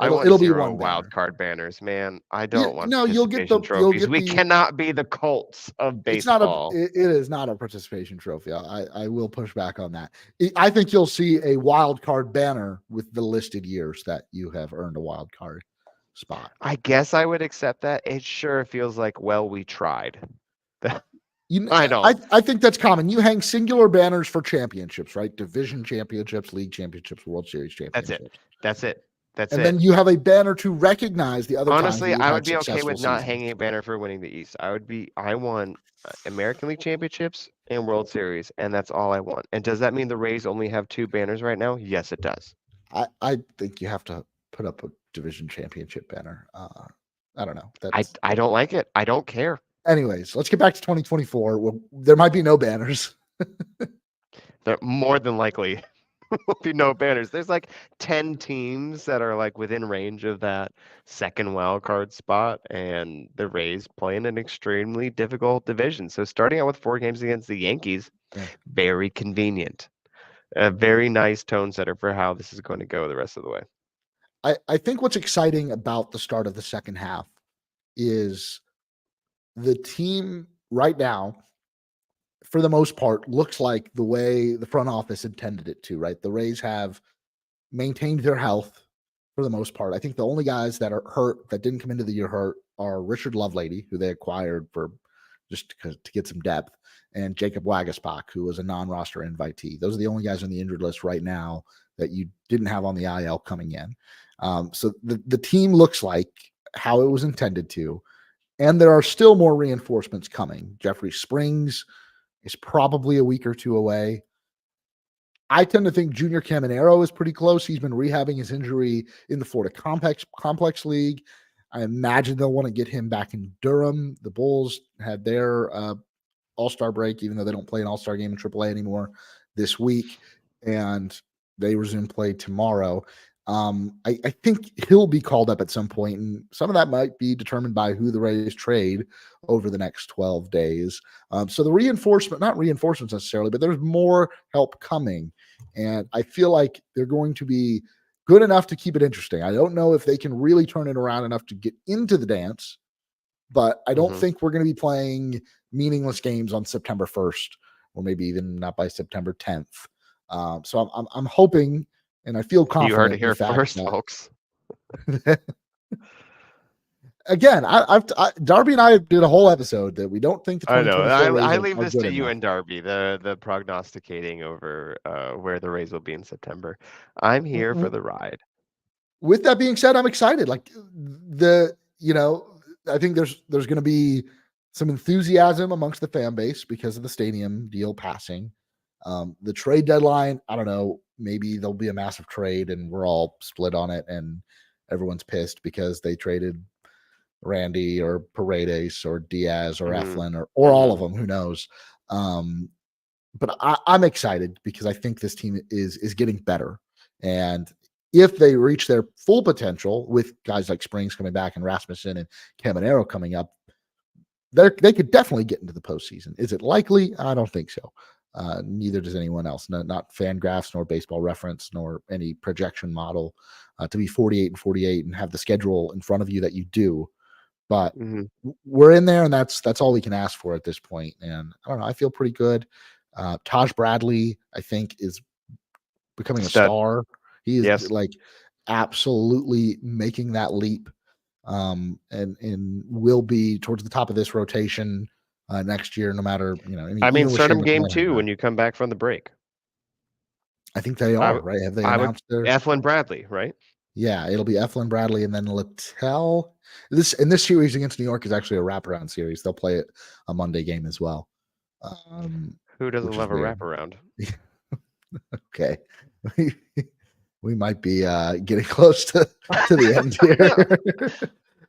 it'll 0 be one wild card banners, man. I don't want you'll get trophies. We cannot be the Colts of baseball. It is not a participation trophy. I will push back on that. I think you'll see a wild card banner with the listed years that you have earned a wild card spot. I guess I would accept that. It sure feels like, well, we tried. I don't. I think that's common. You hang singular banners for championships, right? Division championships, league championships, World Series That's it. championships. That's it. That's And it. then you have a banner to recognize the other times Honestly, you've I had would be okay successful with not seasons. hanging a banner for winning the East. I want American League Championships and World Series, and that's all I want. And does that mean the Rays only have 2 banners right now? Yes, it does. I think you have to put up a division championship banner. I don't know. I don't like it. I don't care. Anyways, let's get back to 2024. Well, there might be no banners. There more than likely will be no banners. There's like 10 teams that are like within range of that second wild card spot, and the Rays play in an extremely difficult division. So starting out with 4 games against the Yankees, very convenient. A very nice tone setter for how this is going to go the rest of the way. I think what's exciting about the start of the second half is the team right now, for the most part, looks like the way the front office intended it to, right? The Rays have maintained their health for the most part. I think the only guys that are hurt that didn't come into the year hurt are Richard Lovelady, who they acquired for just to get some depth, and Jacob Wagaspak, who was a non-roster invitee. Those are the only guys on the injured list right now that you didn't have on the IL coming in. So the team looks like how it was intended to, and there are still more reinforcements coming. Jeffrey Springs is probably a week or 2 away. I tend to think Junior Caminero is pretty close. He's been rehabbing his injury in the Florida Complex League. I imagine they'll want to get him back in Durham. The Bulls had their All-Star break, even though they don't play an All-Star game in AAA anymore this week, and they resume play tomorrow. I think he'll be called up at some point, and some of that might be determined by who the Rays trade over the next 12 days. So the not reinforcements necessarily, but there's more help coming. And I feel like they're going to be good enough to keep it interesting. I don't know if they can really turn it around enough to get into the dance, but I don't think we're going to be playing meaningless games on September 1st, or maybe even not by September 10th. So I'm hoping, and I feel confident. You heard it here first, folks. Again, Darby and I did a whole episode that we don't think the 2024 Rays I are leave this good to you enough. and Darby, the prognosticating over where the Rays will be in September. I'm here for the ride. With that being said, I'm excited. Like I think there's going to be some enthusiasm amongst the fan base because of the stadium deal passing. The trade deadline, I don't know, maybe there'll be a massive trade and we're all split on it and everyone's pissed because they traded Randy or Paredes or Diaz or Eflin or all of them, who knows. But I'm excited because I think this team is getting better. And if they reach their full potential with guys like Springs coming back and Rasmussen and Caminero coming up, they could definitely get into the postseason. Is it likely? I don't think so. Neither does anyone else. Not Fangraphs, nor Baseball Reference, nor any projection model to be 48-48 and have the schedule in front of you that you do. But we're in there, and that's all we can ask for at this point. And I don't know. I feel pretty good. Taj Bradley, I think, is becoming a star. He is like absolutely making that leap, and will be towards the top of this rotation next year, no matter, I mean, start him game 2 when you come back from the break. I think they are, right? Have they announced their Eflin Bradley, right? Yeah, it'll be Eflin Bradley and then Littell. This series against New York is actually a wraparound series. They'll play it a Monday game as well. Who doesn't love a wraparound? Okay. We might be getting close to the end here.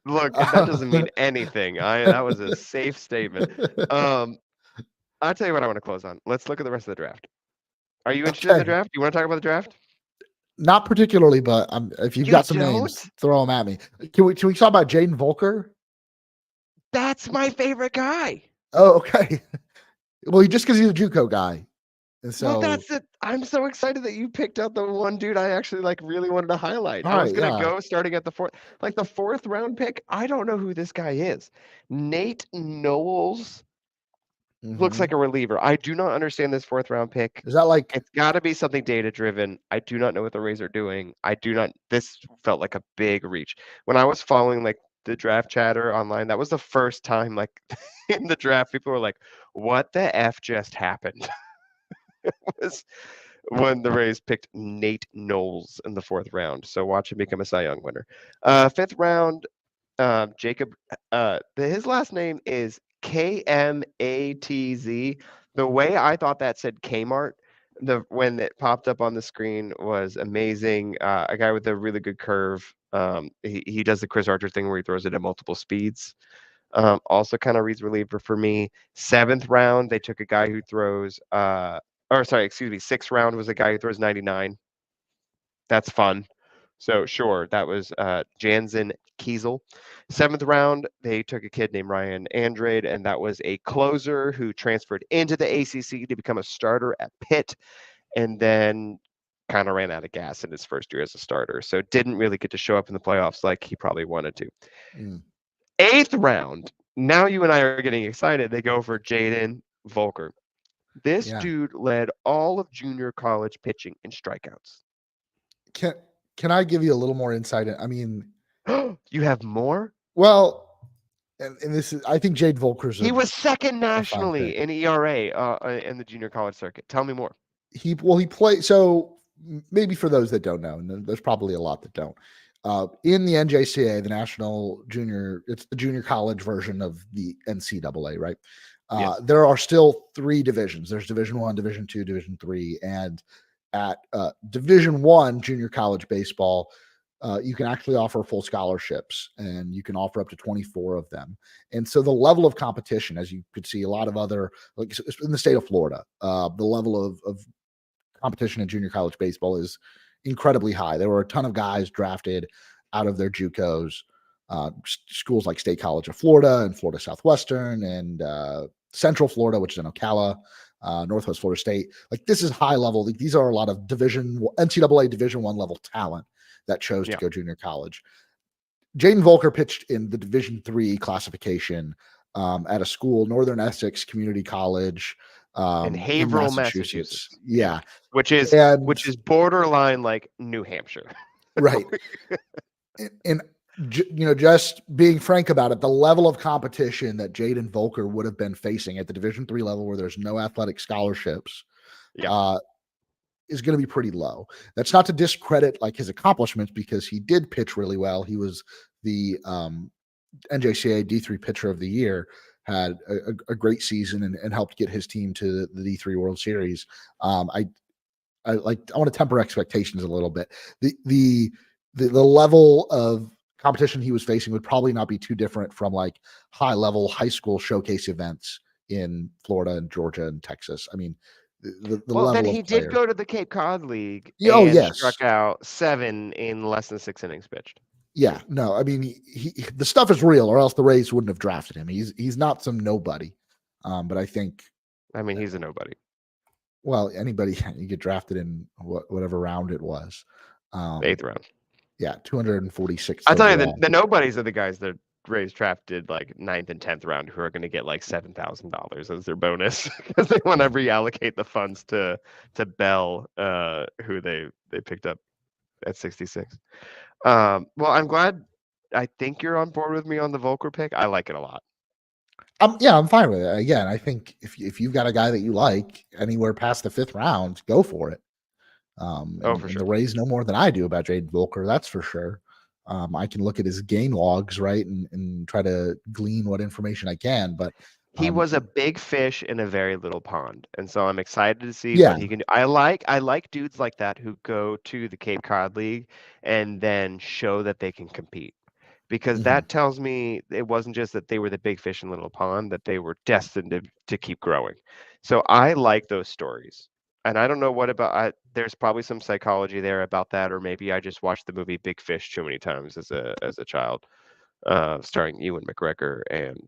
Look, that doesn't mean anything. That was a safe statement. I'll tell you what I want to close on. Let's look at the rest of the draft. Are you interested in the draft? You want to talk about the draft? Not particularly, but if you've got some names, throw them at me. Can we talk about Jaden Volker? That's my favorite guy. Oh, okay. Well, just because he's a JUCO guy. And so that's it. I'm so excited that you picked out the one dude I actually really wanted to highlight. I was gonna go starting at the fourth round pick. I don't know who this guy is. Nate Knowles looks like a reliever. I do not understand this 4th round pick. Is that like it's got to be something data driven? I do not know what the Rays are doing. This felt like a big reach when I was following the draft chatter online, that was the first time, like, in the draft, people were like, "What the F just happened?" It was when the Rays picked Nate Knowles in the 4th round. So watch him become a Cy Young winner. 5th round, Jacob, his last name is Kmatz. The way I thought that said Kmart, when it popped up on the screen was amazing. A guy with a really good curve. He does the Chris Archer thing where he throws it at multiple speeds. Also kind of reads reliever for me. 7th round, they took a guy who throws, or sorry, excuse me, 6th round was a guy who throws 99. That's fun. So sure, that was Jansen Kiesel. 7th round, they took a kid named Ryan Andrade, and that was a closer who transferred into the ACC to become a starter at Pitt, and then kind of ran out of gas in his first year as a starter. So didn't really get to show up in the playoffs like he probably wanted to. 8th round, now you and I are getting excited. They go for Jaden Volker. This dude led all of junior college pitching in strikeouts. Can I give you a little more insight? I mean, you have more? Well, and this is, I think Jade Volker's. He was second nationally in ERA in the junior college circuit. Tell me more. He played. So maybe for those that don't know, and there's probably a lot that don't. In the NJCAA, the National Junior, it's the junior college version of the NCAA, right? Yes. There are still 3 divisions. There's Division 1, Division 2, Division 3, and at Division 1 junior college baseball, you can actually offer full scholarships, and you can offer up to 24 of them. And so the level of competition, as you could see, a lot of other, like in the state of Florida, the level of competition in junior college baseball is incredibly high. There were a ton of guys drafted out of their JUCOs, schools like State College of Florida and Florida Southwestern and Central Florida, which is in Ocala, Northwest Florida State. Like, this is high level. These are a lot of NCAA Division 1 level talent that chose to go junior college. Jaden Volker pitched in the Division 3 classification at a school, Northern Essex Community College, in Haverhill, Massachusetts. Yeah, which is borderline like New Hampshire, right? and just being frank about it, the level of competition that Jaden Volker would have been facing at the Division 3 level, where there's no athletic scholarships, is going to be pretty low. That's not to discredit like his accomplishments, because he did pitch really well. He was the NJCAA D3 pitcher of the year, had a great season and helped get his team to the D3 World Series. I want to temper expectations a little bit. The level of competition he was facing would probably not be too different from like high level high school showcase events in Florida and Georgia and Texas. I mean, the level then he did go to the Cape Cod League and struck out 7 in less than 6 innings pitched. Yeah, no, I mean, the stuff is real, or else the Rays wouldn't have drafted him. He's not some nobody, but I think, he's a nobody. Well, anybody you get drafted in whatever round it was, 8th round. Yeah, 246. I tell you, the nobodies are the guys that Rays drafted like 9th and 10th round, who are going to get like $7,000 as their bonus because they want to reallocate the funds to Bell, who they picked up at 66. Well, I'm glad. I think you're on board with me on the Volker pick. I like it a lot. I'm fine with it. Again, I think if you've got a guy that you like anywhere past the 5th round, go for it. For sure. The Rays know more than I do about Jaden Volker, that's for sure. I can look at his game logs, right, and try to glean what information I can, but he was a big fish in a very little pond, and so I'm excited to see what he can do. I like dudes like that who go to the Cape Cod League and then show that they can compete, because that tells me it wasn't just that they were the big fish in little pond, that they were destined to keep growing. So I like those stories. And I don't know what about there's probably some psychology there about that, or maybe I just watched the movie Big Fish too many times as a child, starring Ewan McGregor and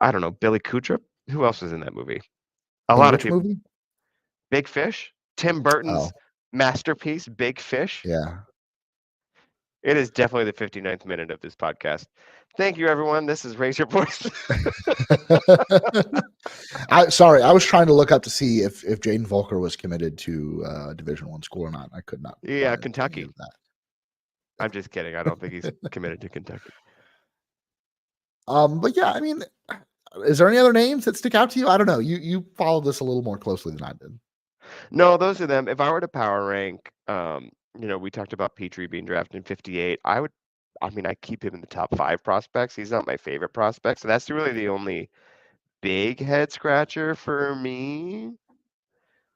I don't know, Billy Kudrup. Who else was in that movie? A lot of people. Movie? Big Fish, Tim Burton's masterpiece, Big Fish. Yeah. It is definitely the 59th minute of this podcast. Thank you, everyone. This is Raise Your Voice. Sorry, I was trying to look up to see if Jaden Volker was committed to Division 1 school or not. I could not. Yeah, Kentucky. I'm just kidding. I don't think he's committed to Kentucky. But yeah, I mean, is there any other names that stick out to you? I don't know. You follow this a little more closely than I did. No, those are them. If I were to power rank, we talked about Petrie being drafted in 58. I mean, I keep him in the top 5 prospects. He's not my favorite prospect, so that's really the only big head scratcher for me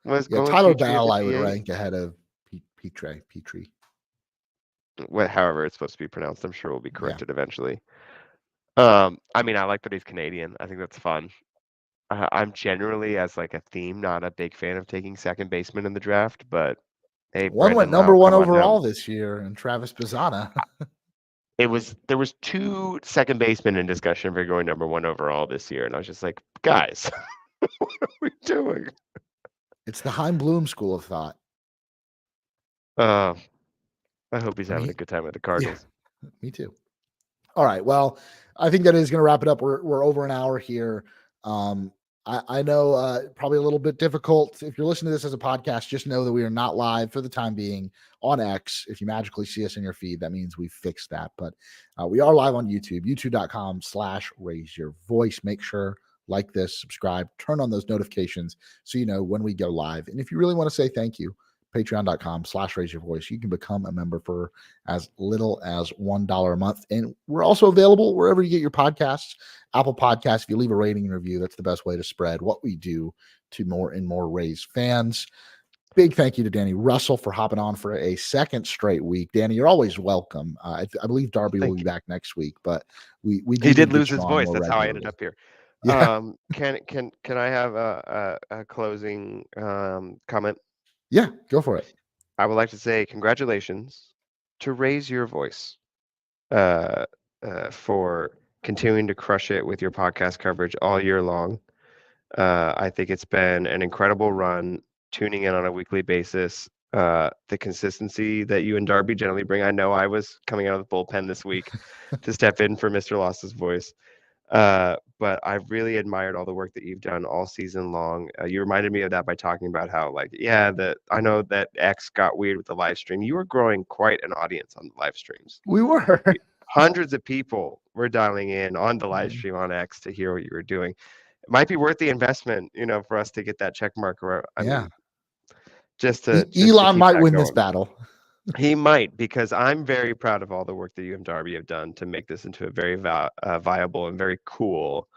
was Yeah, going Tyler Petrie at Bell I would 58. rank ahead of Petrie. However it's supposed to be pronounced, I'm sure will be Yeah. corrected eventually. I mean, I like that he's Canadian. I think that's fun. I'm generally, as like a theme, not a big fan of taking second baseman in the draft, but hey, One went Brendan number Lau, 1 come on down. overall this year, and Travis Pizzana. There was 2 second basemen in discussion for going number 1 overall this year, and I was just like, guys, what are we doing? It's the Heim Bloom school of thought. I hope he's having a good time at the Cardinals. Yeah, me too. All right. Well, I think that is going to wrap it up. We're over an hour here. I know probably a little bit difficult. If you're listening to this as a podcast, just know that we are not live for the time being on X. If you magically see us in your feed, that means we fixed that. But we are live on YouTube, youtube.com/raise your voice. Make sure like this, subscribe, turn on those notifications so you know when we go live. And if you really want to say thank you, patreon.com/raise your voice. You can become a member for as little as $1 a month. And we're also available wherever you get your podcasts. Apple Podcasts, if you leave a rating and review, that's the best way to spread what we do to more and more Rays fans. Big thank you to Danny Russell for hopping on for a second straight week. Danny, you're always welcome. I believe Darby will be back next week, but we he did lose his voice. That's how I ended up here. Yeah. Can I have a closing comment? Yeah, go for it. I would like to say congratulations to Raise Your Voice for continuing to crush it with your podcast coverage all year long. I think it's been an incredible run, tuning in on a weekly basis. The consistency that you and Darby generally bring. I know I was coming out of the bullpen this week to step in for Mr. Loss's voice. But I've really admired all the work that you've done all season long. You reminded me of that by talking about how, I know that X got weird with the live stream. You were growing quite an audience on the live streams. We were. Hundreds of people were dialing in on the live stream on X to hear what you were doing. It might be worth the investment, for us to get that check mark. I mean, just to Elon might win going. this battle. He might, because I'm very proud of all the work that you and Darby have done to make this into a very viable and very cool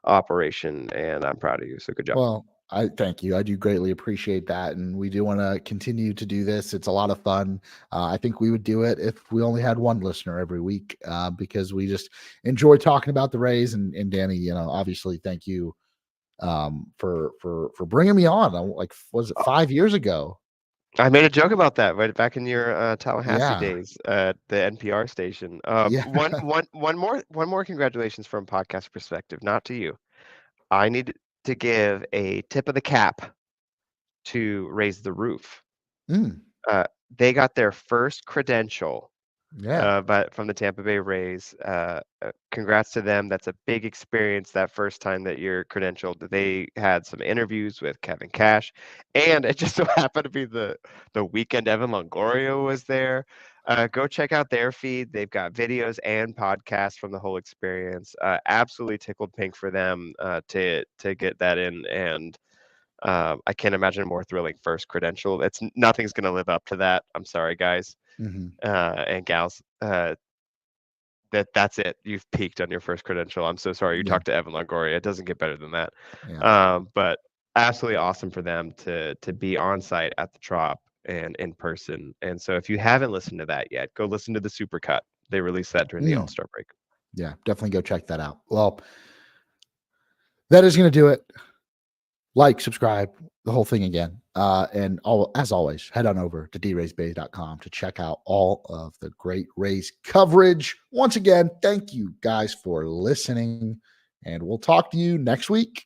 operation, and I'm proud of you. So good job. Well, I thank you. I do greatly appreciate that, and we do want to continue to do this. It's a lot of fun. I think we would do it if we only had one listener every week, because we just enjoy talking about the Rays. And Danny, obviously, thank you for bringing me on. Was it 5 years ago? I made a joke about that right back in your Tallahassee days at the NPR station. One more congratulations from podcast perspective, not to you. I need to give a tip of the cap to Raise the Roof. They got their first credential but from the Tampa Bay Rays. Congrats to them. That's a big experience. That first time that you're credentialed, they had some interviews with Kevin Cash, and it just so happened to be the weekend Evan Longoria was there. Go check out their feed. They've got videos and podcasts from the whole experience. Absolutely tickled pink for them to get that in, and I can't imagine a more thrilling first credential. Nothing's going to live up to that. I'm sorry, guys. And gals, that's it. You've peaked on your first credential. I'm so sorry. You talked to Evan Longoria. It doesn't get better than that. But absolutely awesome for them to be on site at the Trop and in person. And so if you haven't listened to that yet, go listen to the Supercut. They released that during the All-Star break. Yeah, definitely go check that out. Well, that is going to do it. Like, subscribe, the whole thing again. And as always, head on over to draysbay.com to check out all of the great Rays coverage. Once again, thank you guys for listening, and we'll talk to you next week.